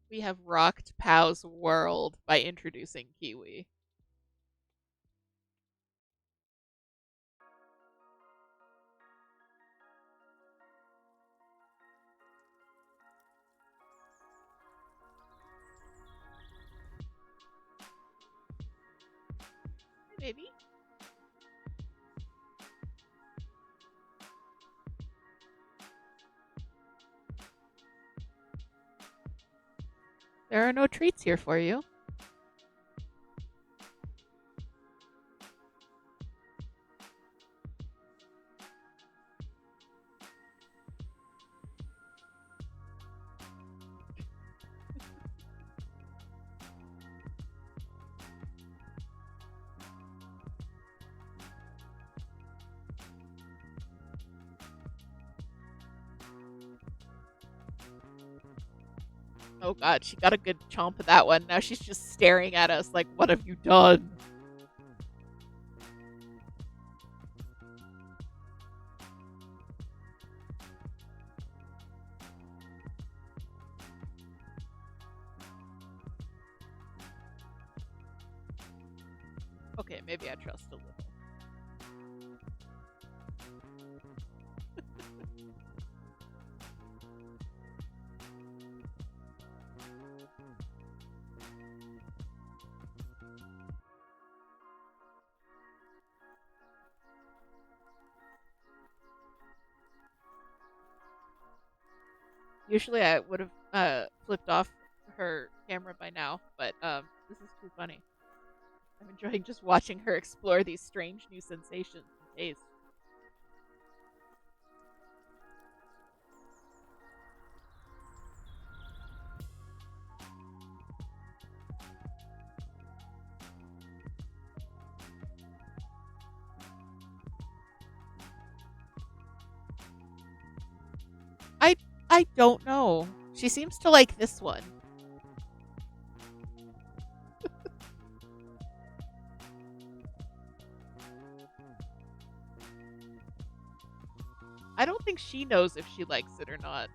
We have rocked Pow's world by introducing Kiwi. Maybe. There are no treats here for you. Oh god, she got a good chomp of that one. Now she's just staring at us like, what have you done? Okay, maybe I trust a little. Usually I would have flipped off her camera by now, but this is too funny. I'm enjoying just watching her explore these strange new sensations and tastes. I don't know. She seems to like this one. I don't think she knows if she likes it or not.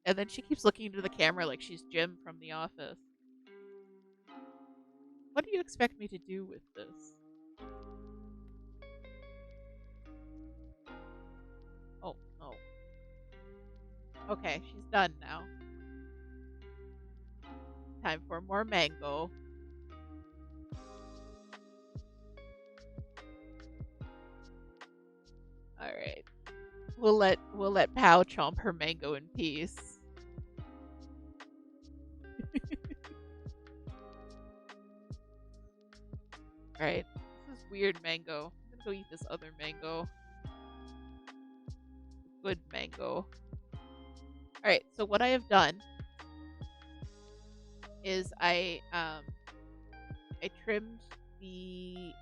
And then she keeps looking into the camera like she's Jim from The Office. What do you expect me to do with this? Oh, no. Okay, she's done now. Time for more mango. Alright. We'll let Pow chomp her mango in peace. Alright. This is weird mango. I'm gonna go eat this other mango. Good mango. Alright, so what I have done is I trimmed the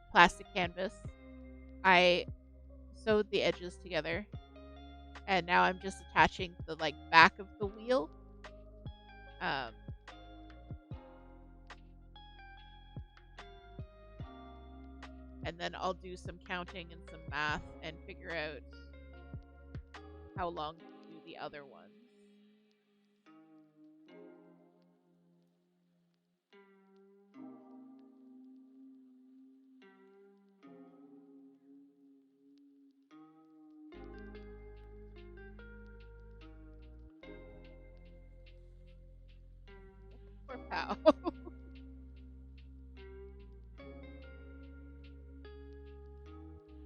plastic canvas. I sewed the edges together. And now I'm just attaching the back of the wheel. Um and then I'll do some counting and some math and figure out how long to do the other ones. Poor pal.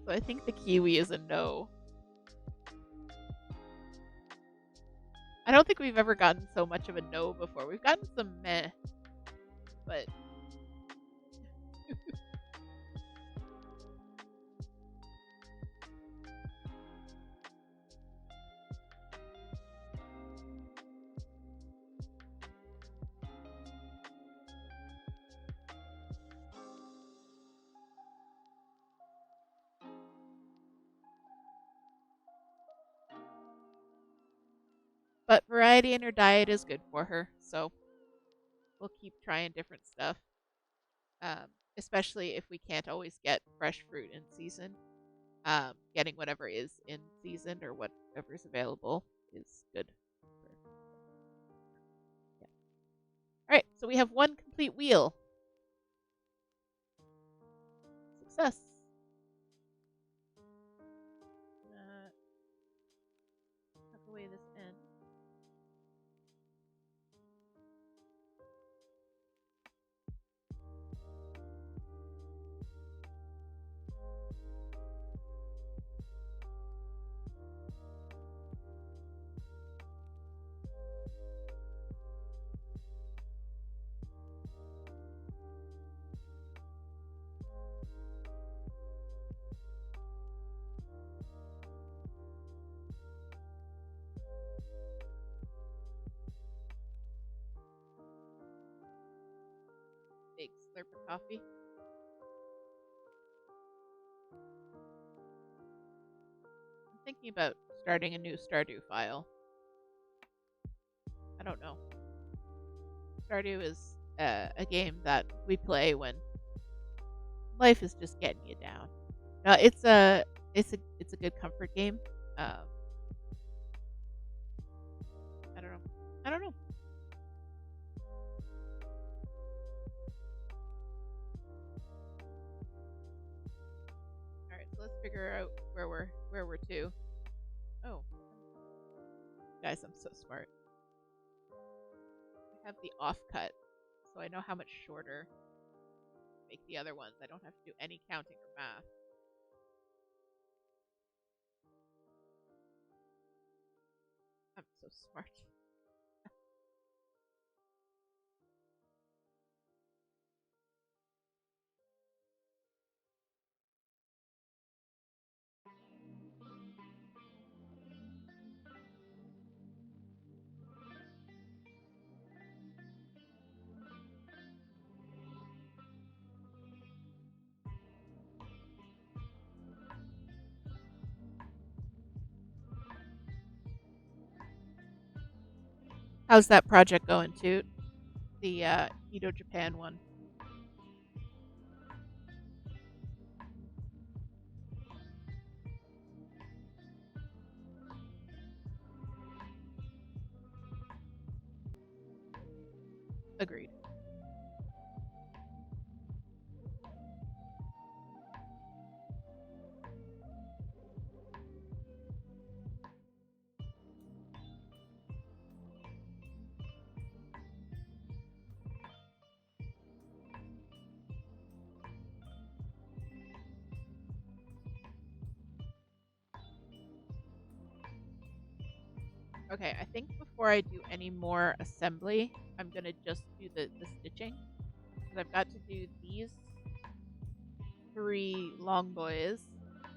So I think the kiwi is a no. I don't think we've ever gotten so much of a no before. We've gotten some meh, but variety in her diet is good for her. So we'll keep trying different stuff. Um, Especially if we can't always get fresh fruit in season. Getting whatever is in season or whatever is available is good. Yeah. All right, so we have one complete wheel. Success. Tuck away this end. Big slurp of coffee. I'm thinking about starting a new Stardew file. I don't know. Stardew is a game that we play when life is just getting you down. It's a good comfort game. I don't know. I don't know. All right, so let's figure out where we're to. Oh, guys, I'm so smart. I have the offcut, so I know how much shorter to make the other ones. I don't have to do any counting or math. I'm so smart. How's that project going, too? The Edo Japan one. Agreed. Okay, I think before I do any more assembly, I'm gonna just do the stitching. Because I've got to do these 3 long boys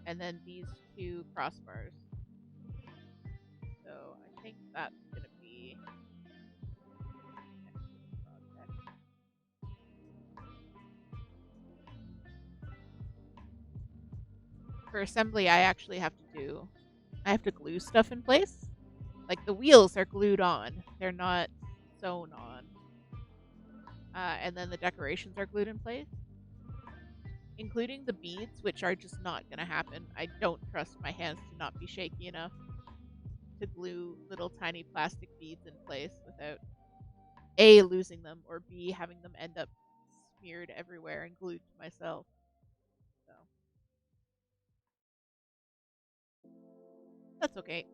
and then these 2 crossbars. So I think that's gonna be for assembly. I actually have to glue stuff in place. Like the wheels are glued on, they're not sewn on. And then the decorations are glued in place. including the beads, which are just not going to happen. I don't trust my hands to not be shaky enough to glue little tiny plastic beads in place without A, losing them, or B, having them end up smeared everywhere and glued to myself. So that's okay.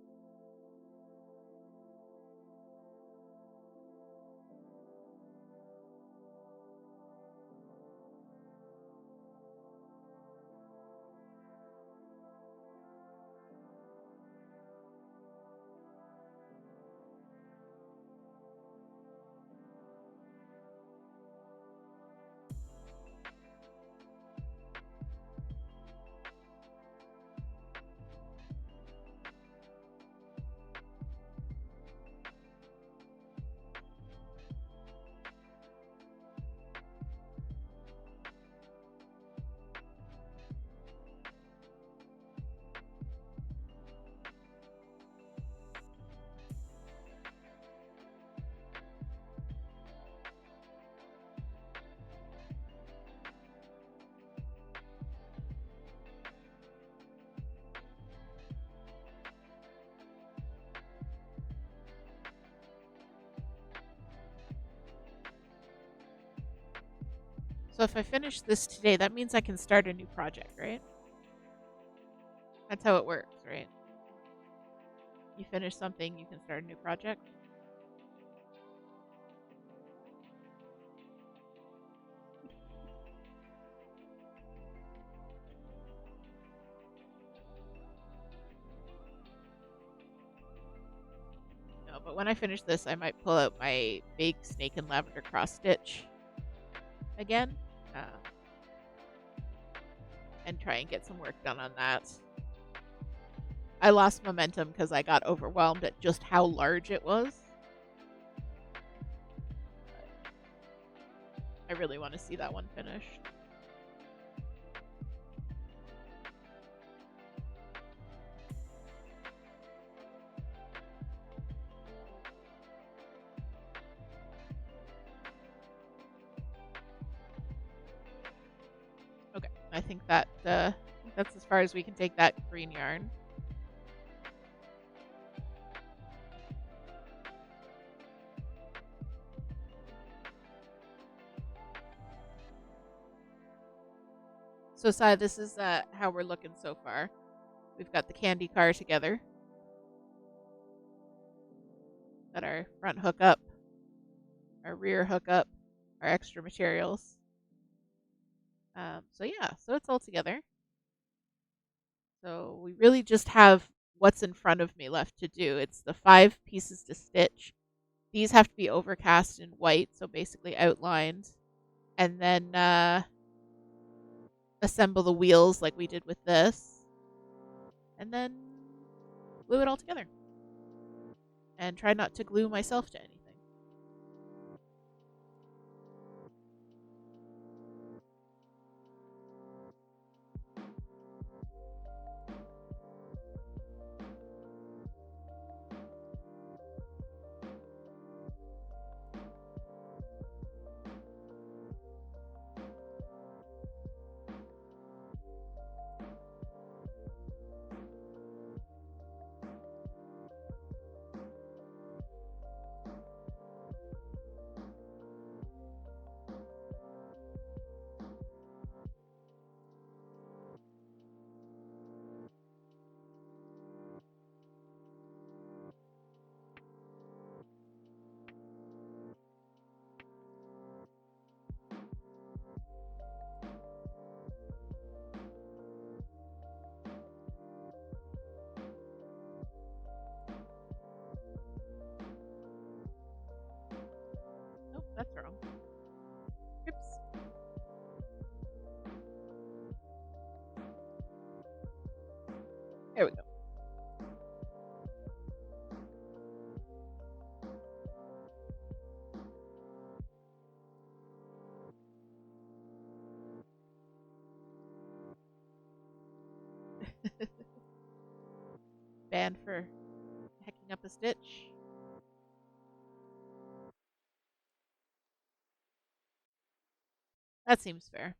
So if I finish this today, that means I can start a new project, right? That's how it works, right? You finish something, you can start a new project. No, but when I finish this, I might pull out my big snake and lavender cross stitch again, uh, and try and get some work done on that. I lost momentum because I got overwhelmed at just how large it was. I really want to see that one finished. Okay, I think that's as far as we can take that green yarn. So, Sai, this is how we're looking so far. We've got the candy car together. Got our front hook up, our rear hook up, our extra materials. So yeah, so it's all together. So we really just have what's in front of me left to do. It's the 5 pieces to stitch. These have to be overcast in white, so basically outlined. And then assemble the wheels like we did with this. And then glue it all together. And try not to glue myself to anything. Nope, that's wrong. Oops. There we go. Banned for hacking up a stitch. That seems fair.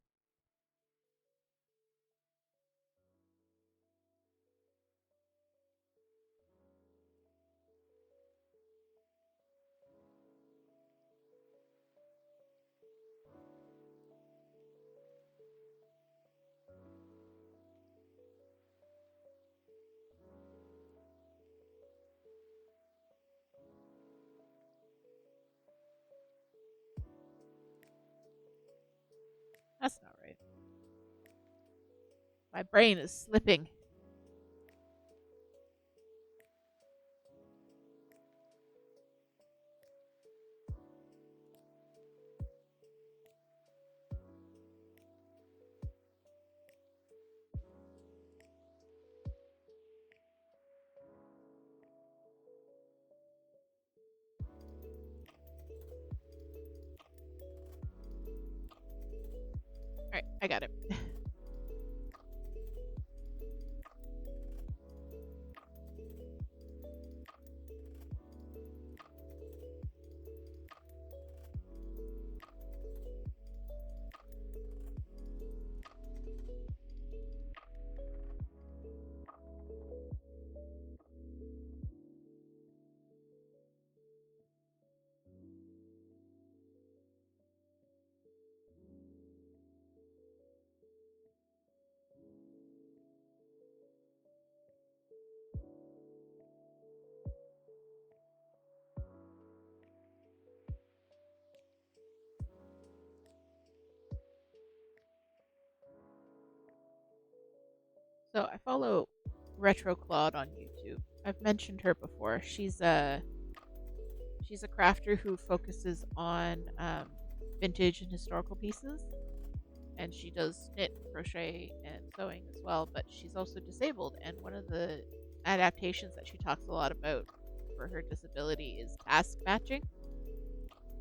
My brain is slipping. Alright, I got it. So I follow Retro Claude on YouTube. I've mentioned her before. She's a crafter who focuses on vintage and historical pieces, and she does knit, crochet, and sewing as well. But she's also disabled, and one of the adaptations that she talks a lot about for her disability is task batching,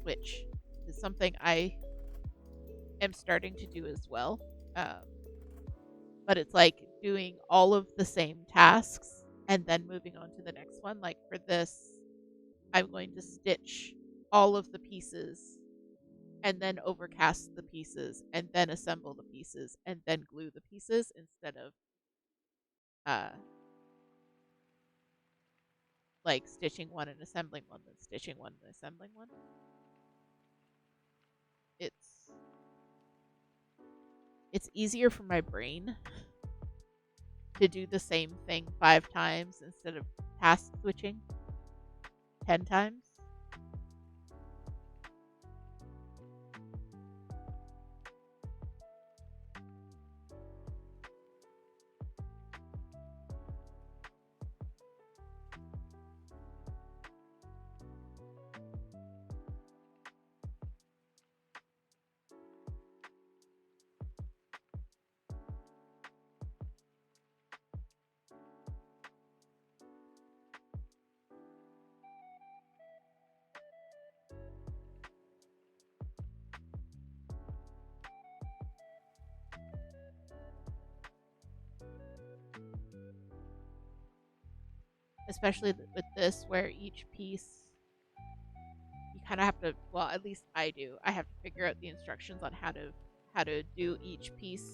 which is something I am starting to do as well. But it's like doing all of the same tasks and then moving on to the next one. Like for this, I'm going to stitch all of the pieces and then overcast the pieces and then assemble the pieces and then glue the pieces instead of uh like stitching one and assembling one, then stitching one and assembling one. It's easier for my brain to do the same thing 5 times instead of task switching 10 times. Especially with this, where each piece you kind of have to, well, at least I do, I have to figure out the instructions on how to do each piece,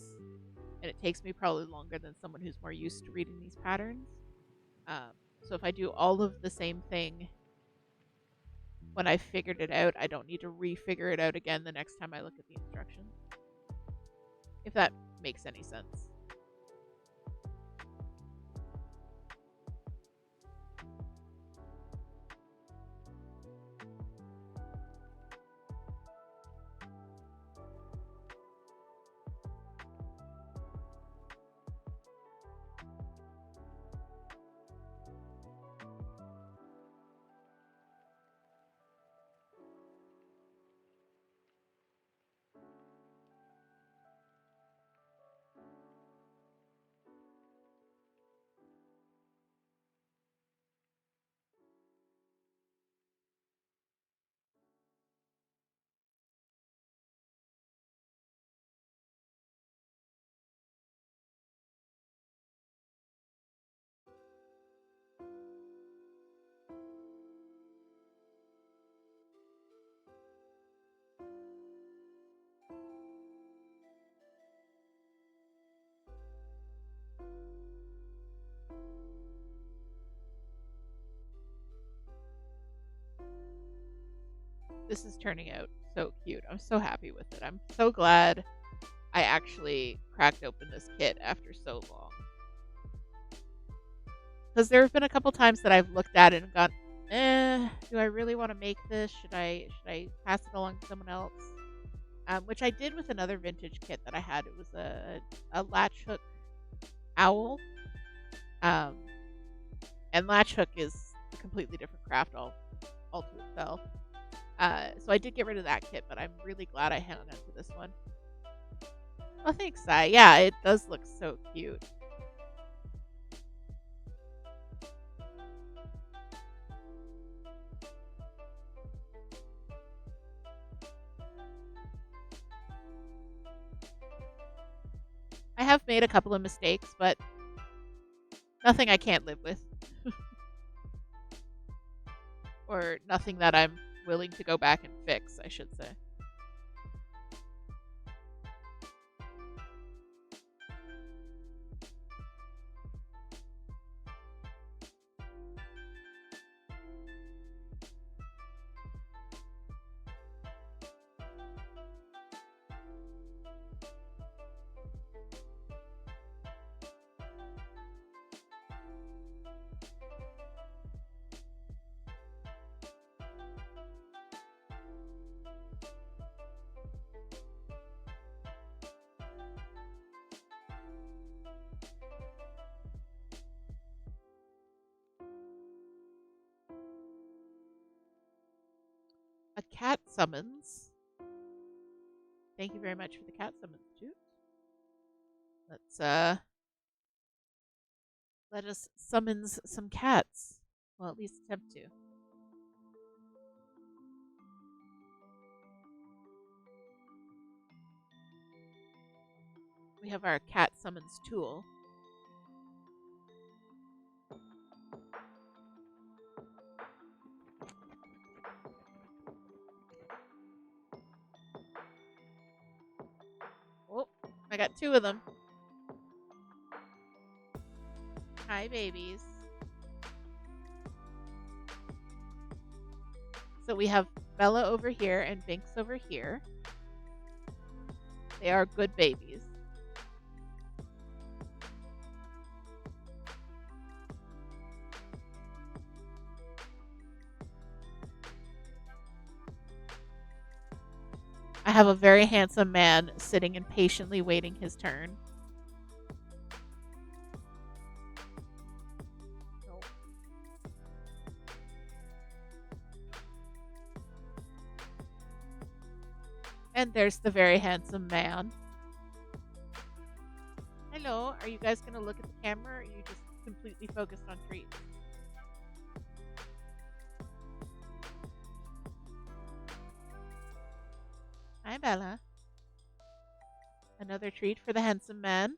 and it takes me probably longer than someone who's more used to reading these patterns. So if I do all of the same thing when I figured it out, I don't need to refigure it out again the next time I look at the instructions, if that makes any sense. This is turning out so cute. I'm so happy with it. I'm so glad I actually cracked open this kit after so long. Because there have been a couple times that I've looked at it and gone, do I really want to make this? Should I pass it along to someone else? Which I did with another vintage kit that I had. It was a latch hook owl. Um, and latch hook is a completely different craft all to itself. So I did get rid of that kit, but I'm really glad I hung on to this one. Oh, thanks, Sai. Yeah, it does look so cute. I have made a couple of mistakes, but nothing I can't live with. Or nothing that I'm willing to go back and fix, I should say. A cat summons. Thank you very much for the cat summons, too. Let us summons some cats. Well, at least attempt to. We have our cat summons tool. Oh, I got 2 of them. Hi, babies. So we have Bella over here and Binks over here. They are good babies. I have a very handsome man sitting and patiently waiting his turn. Nope. And there's the very handsome man. Hello, are you guys going to look at the camera or are you just completely focused on treats? Hi, Bella. Another treat for the handsome man.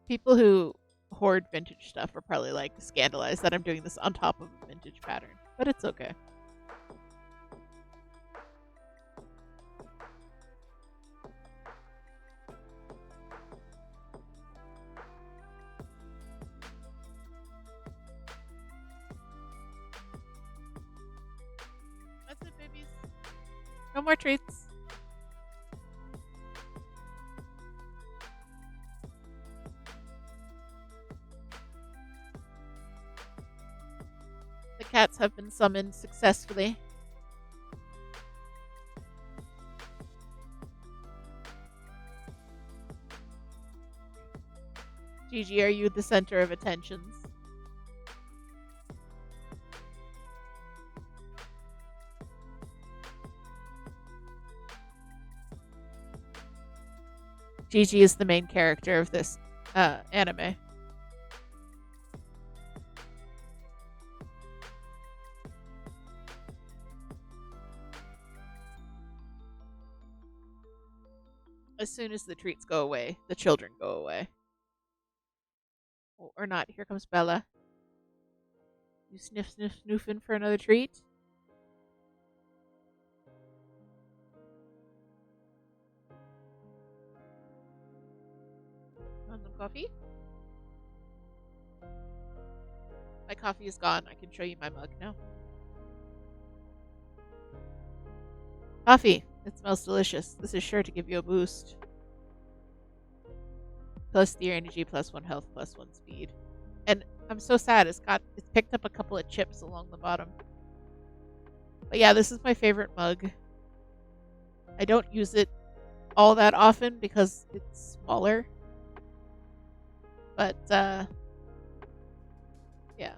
People who hoard vintage stuff are probably like scandalized that I'm doing this on top of a vintage pattern, but it's okay. That's it, babies. No more treats. The cats have been summoned successfully. Gigi, are you the center of attentions? Gigi is the main character of this anime. As soon as the treats go away, the children go away. Or not. Here comes Bella. You snoofing for another treat? Want some coffee? My coffee is gone. I can show you my mug now. Coffee. It smells delicious. This is sure to give you a boost. Plus your energy, plus 1 health, plus 1 speed. And I'm so sad. It's picked up a couple of chips along the bottom. But yeah, this is my favorite mug. I don't use it all that often because it's smaller. But yeah.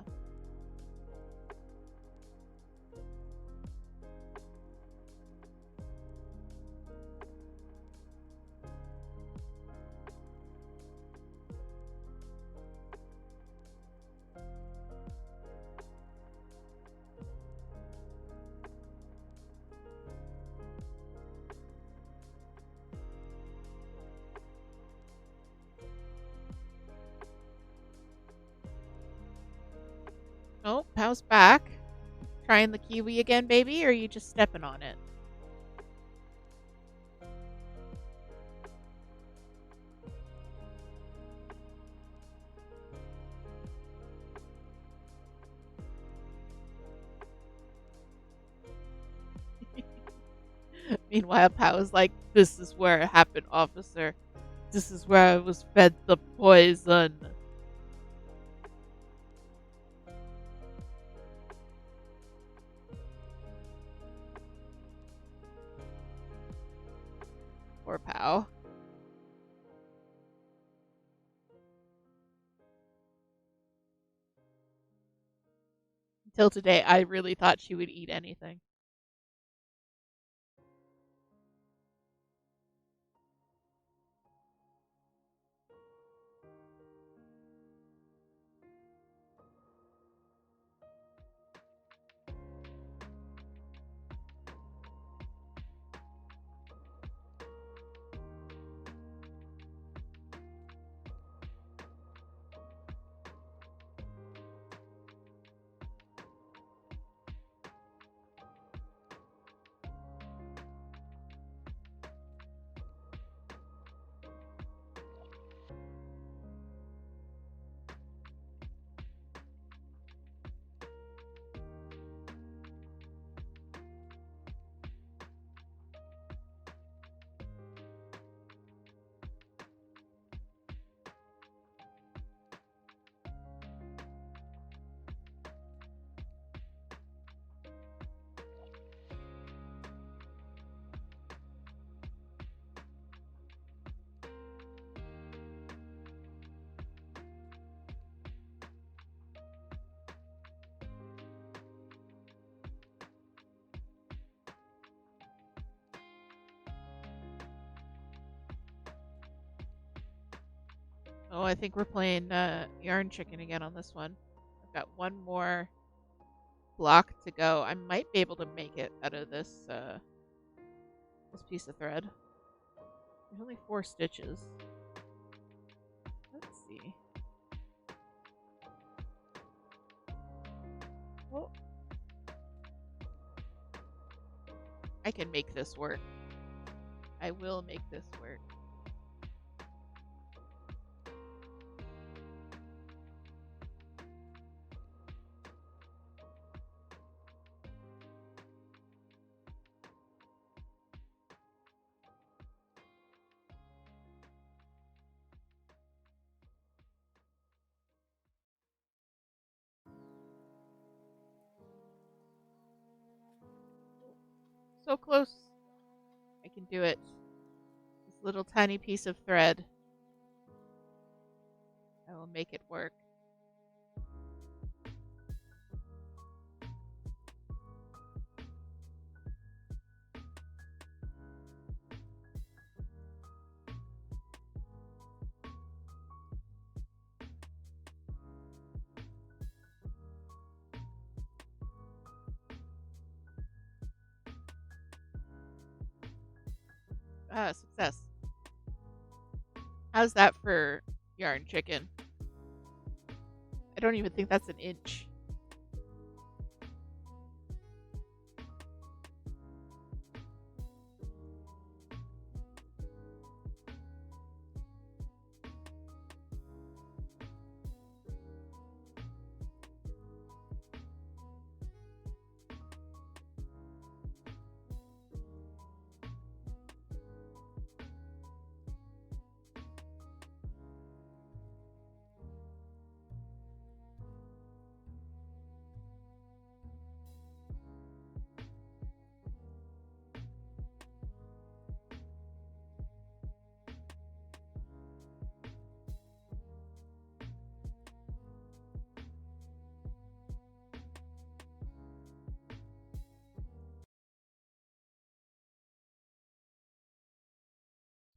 Oh, Pow's back. Trying the kiwi again, baby, or are you just stepping on it? Meanwhile, Pow's like, "This is where it happened, officer. This is where I was fed the poison." Poor Pow. Until today, I really thought she would eat anything. Oh, I think we're playing yarn chicken again on this one. I've got one more block to go. I might be able to make it out of this piece of thread. There's only 4 stitches. Let's see. Well, I can make this work. I will make this work. So close. I can do it. This little tiny piece of thread. I will make it work. Ah, success. How's that for yarn chicken? I don't even think that's an inch.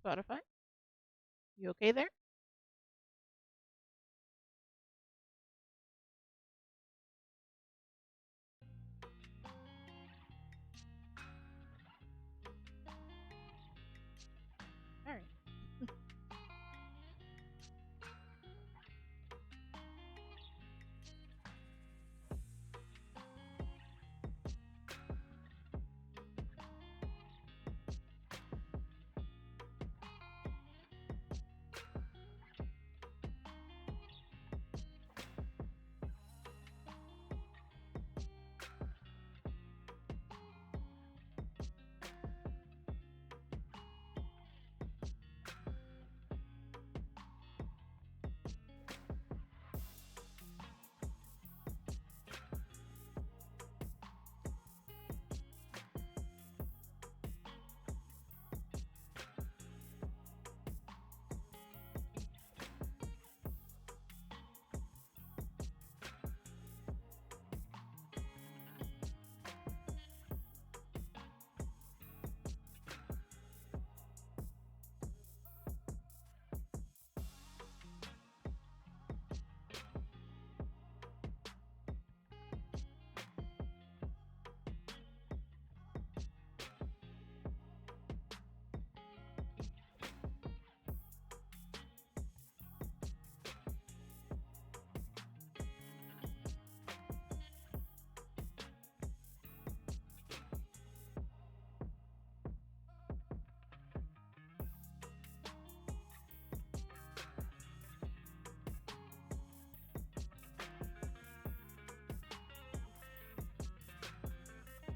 Spotify. You okay there? All right.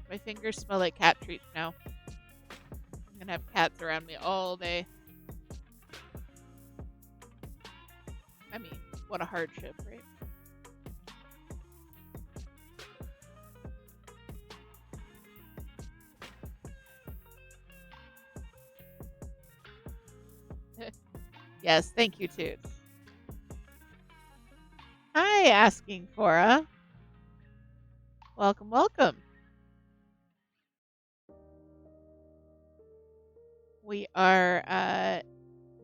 My fingers smell like cat treats now. I'm gonna have cats around me all day. I mean, what a hardship, right? Yes, thank you, Toots. Hi, asking Cora. Welcome, welcome. We are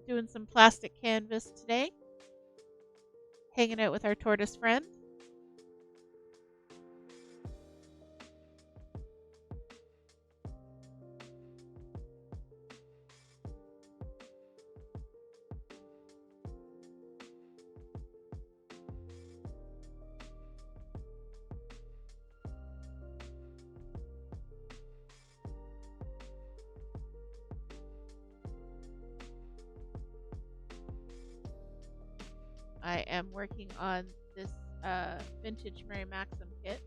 doing some plastic canvas today. Hanging out with our tortoise friend. I am working on this vintage Mary Maxim kit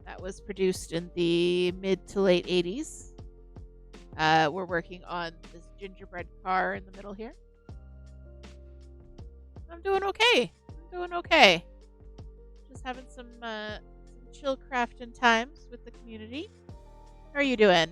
that was produced in the mid to late 80s. We're working on this gingerbread car in the middle here. I'm doing okay. Just having some chill crafting times with the community. How are you doing?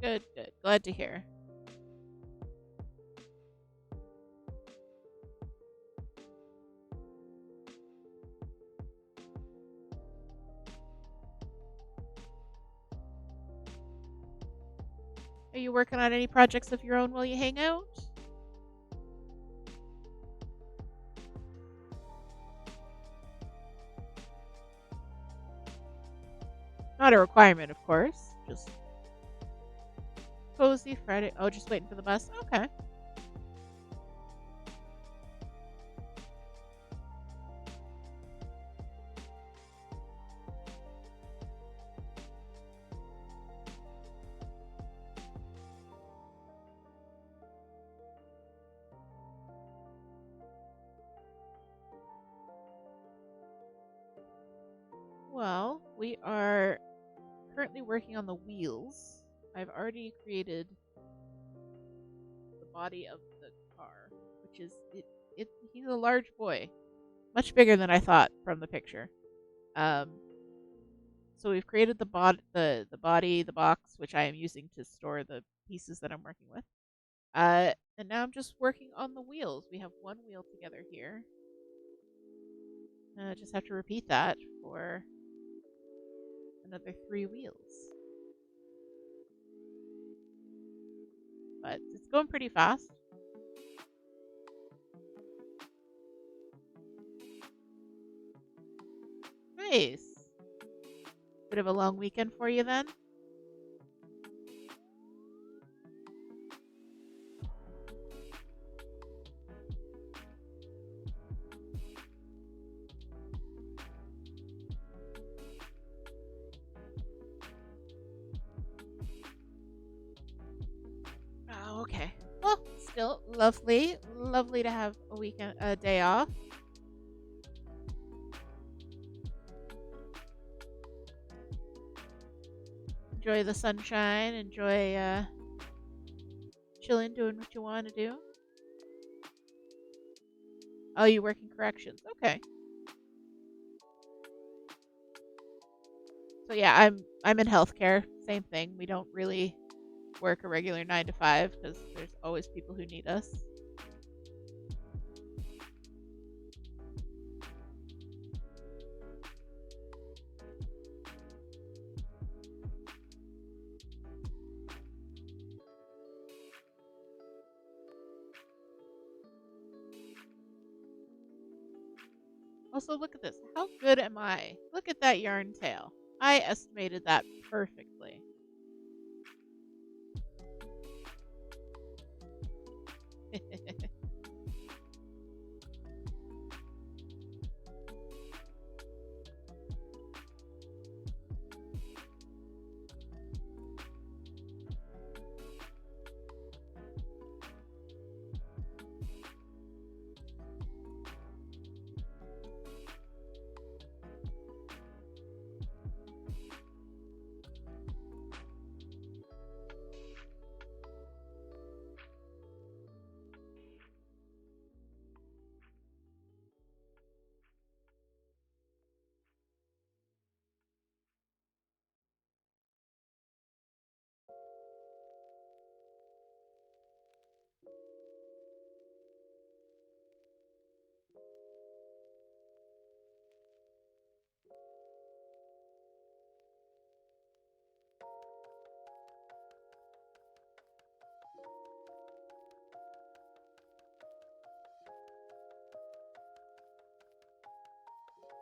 Good. Glad to hear. Are you working on any projects of your own while you hang out? Not a requirement, of course. Just cozy Friday. Oh, just waiting for the bus? Okay. Well, we are currently working on the wheels. I've already created the body of the car, which is it. He's a large boy. much bigger than I thought from the picture. So we've created the body, the box, which I am using to store the pieces that I'm working with. And now I'm just working on the wheels. We have one wheel together here. Just have to repeat that for another 3 wheels. But it's going pretty fast. Nice. Bit of a long weekend for you then? Oh, okay. Well, still lovely. Lovely to have a day off. Enjoy the sunshine. Enjoy chilling, doing what you want to do. Oh, you work in corrections. Okay. So yeah, I'm in healthcare. Same thing. We don't really work a regular 9 to 5 because there's always people who need us. Also, look at this. How good am I? Look at that yarn tail. I estimated that perfectly.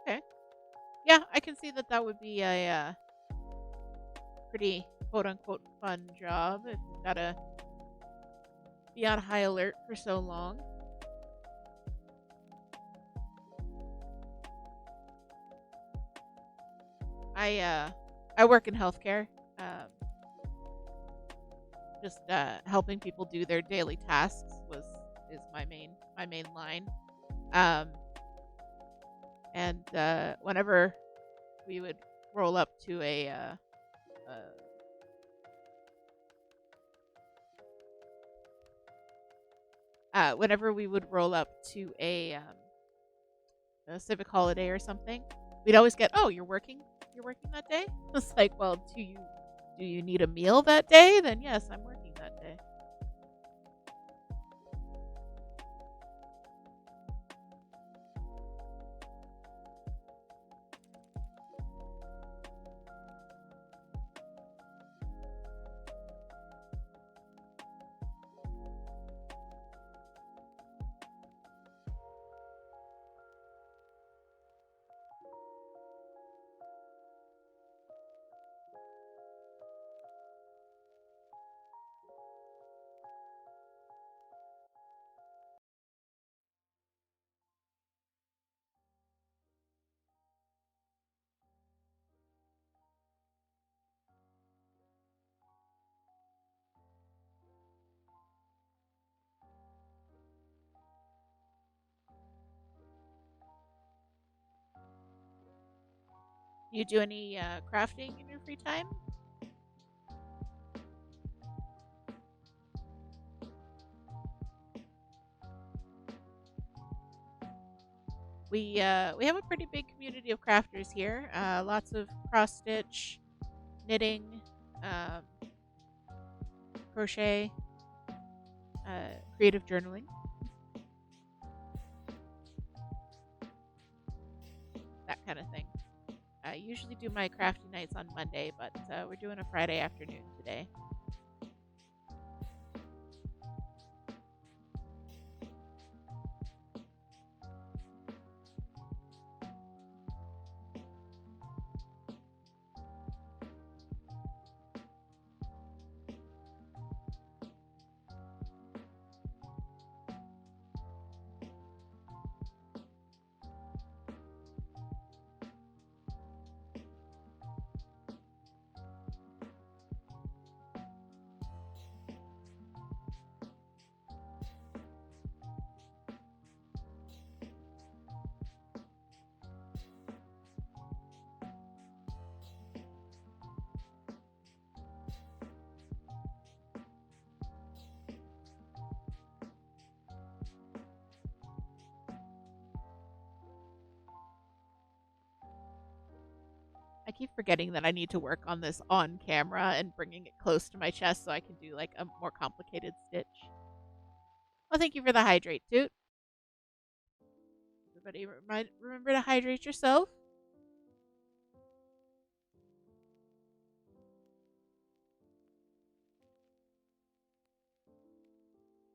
Okay. Yeah, I can see that that would be a pretty quote unquote fun job if you've got to be on high alert for so long. I work in healthcare. Just helping people do their daily tasks is my main line. Um, and whenever we would roll up to whenever we would roll up to a civic holiday or something, we'd always get, "Oh, you're working that day." It's like, well, do you need a meal that day? Then yes, I'm working that day. You do any crafting in your free time? we have a pretty big community of crafters here. Lots of cross stitch, knitting, um, crochet, creative journaling, that kind of thing. I usually do my crafty nights on Monday, but we're doing a Friday afternoon today. I keep forgetting that I need to work on this on camera and bringing it close to my chest so I can do like a more complicated stitch. Well, thank you for the hydrate, Toot. Everybody remember to hydrate yourself.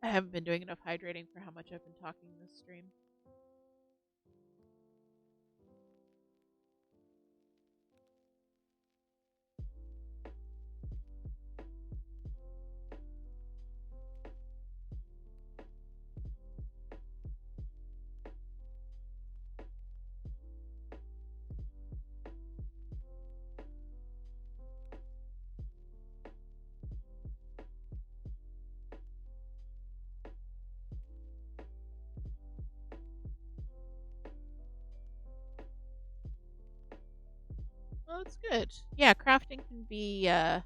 I haven't been doing enough hydrating for how much I've been talking in this stream. Well, it's good. Yeah, crafting can be a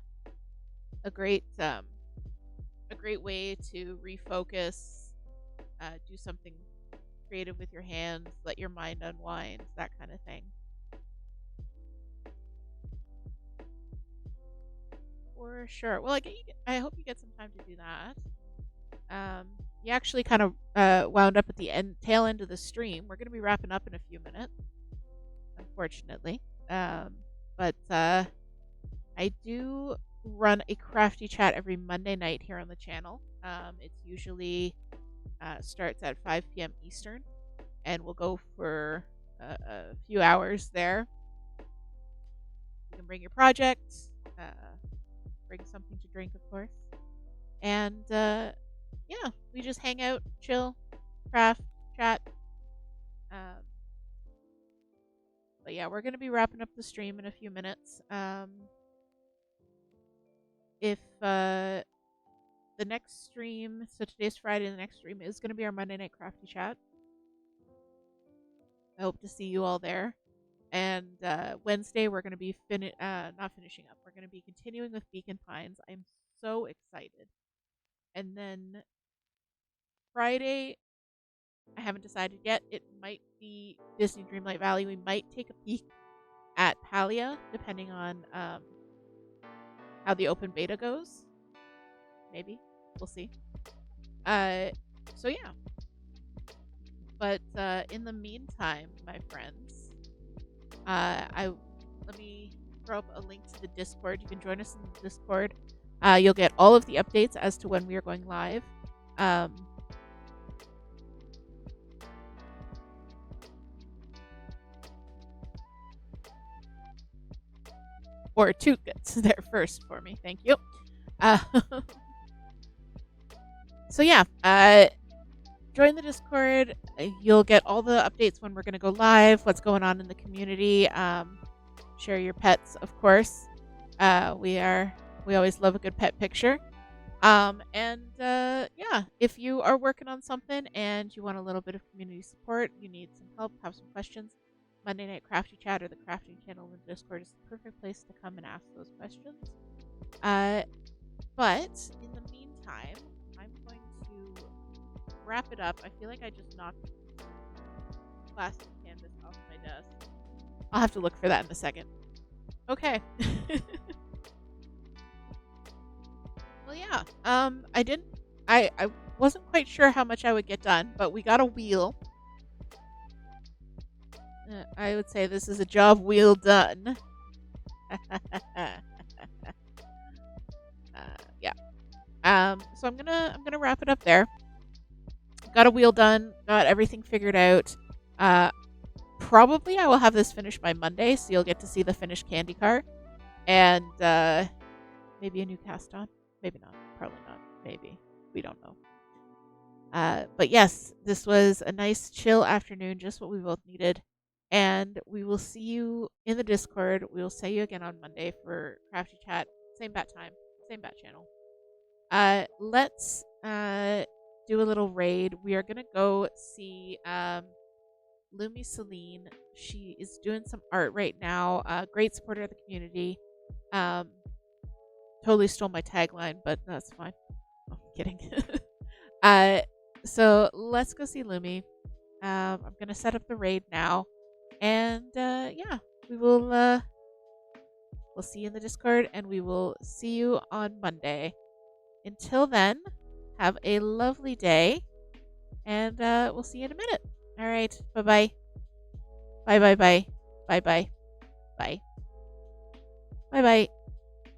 great way to refocus, do something creative with your hands, let your mind unwind, that kind of thing. For sure. Well, I hope you get some time to do that. You actually kind of wound up at the tail end of the stream. We're going to be wrapping up in a few minutes, unfortunately. But I do run a crafty chat every Monday night here on the channel. It's usually starts at 5 p.m. Eastern, and we'll go for a few hours there. You can bring your projects, bring something to drink, of course, and yeah, we just hang out, chill, craft, chat. But yeah, we're going to be wrapping up the stream in a few minutes. If the next stream, so today's Friday, the next stream is going to be our Monday Night Crafty Chat. I hope to see you all there. And Wednesday, we're going to be not finishing up. We're going to be continuing with Beacon Pines. I'm so excited. And then Friday, I haven't decided yet. It might be Disney Dreamlight Valley. We might take a peek at Palia, depending on how the open beta goes. Maybe. We'll see. So yeah. But in the meantime, my friends, let me throw up a link to the Discord. You can join us in the Discord. You'll get all of the updates as to when we are going live. Or Toot gets there first for me. Thank you. So yeah, join the Discord. You'll get all the updates when we're going to go live, what's going on in the community. Share your pets, of course. We always love a good pet picture. Yeah, if you are working on something and you want a little bit of community support, you need some help, have some questions, Monday Night Crafty Chat or the crafting channel in the Discord is the perfect place to come and ask those questions. But in the meantime, I'm going to wrap it up. I feel like I just knocked plastic canvas off my desk. I'll have to look for that in a second. Okay. Well, yeah. I wasn't quite sure how much I would get done, but we got a wheel. I would say this is a job wheel done. Yeah. So I'm gonna wrap it up there. Got a wheel done. Got everything figured out. Probably I will have this finished by Monday, so you'll get to see the finished candy car, and maybe a new cast on. Maybe not. Probably not. Maybe. We don't know. But yes, this was a nice chill afternoon, just what we both needed. And we will see you in the Discord. We will see you again on Monday for Crafty Chat. Same bat time, same bat channel. Let's do a little raid. We are gonna go see Lumi Celine. She is doing some art right now. Great supporter of the community. Totally stole my tagline, but that's fine. Oh, kidding. So let's go see Lumi. I'm gonna set up the raid now, and yeah, we will. We'll see you in the Discord, and we will see you on Monday. Until then, have a lovely day, and we'll see you in a minute. All right, bye bye, bye bye bye, bye bye, bye bye bye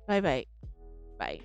bye bye bye.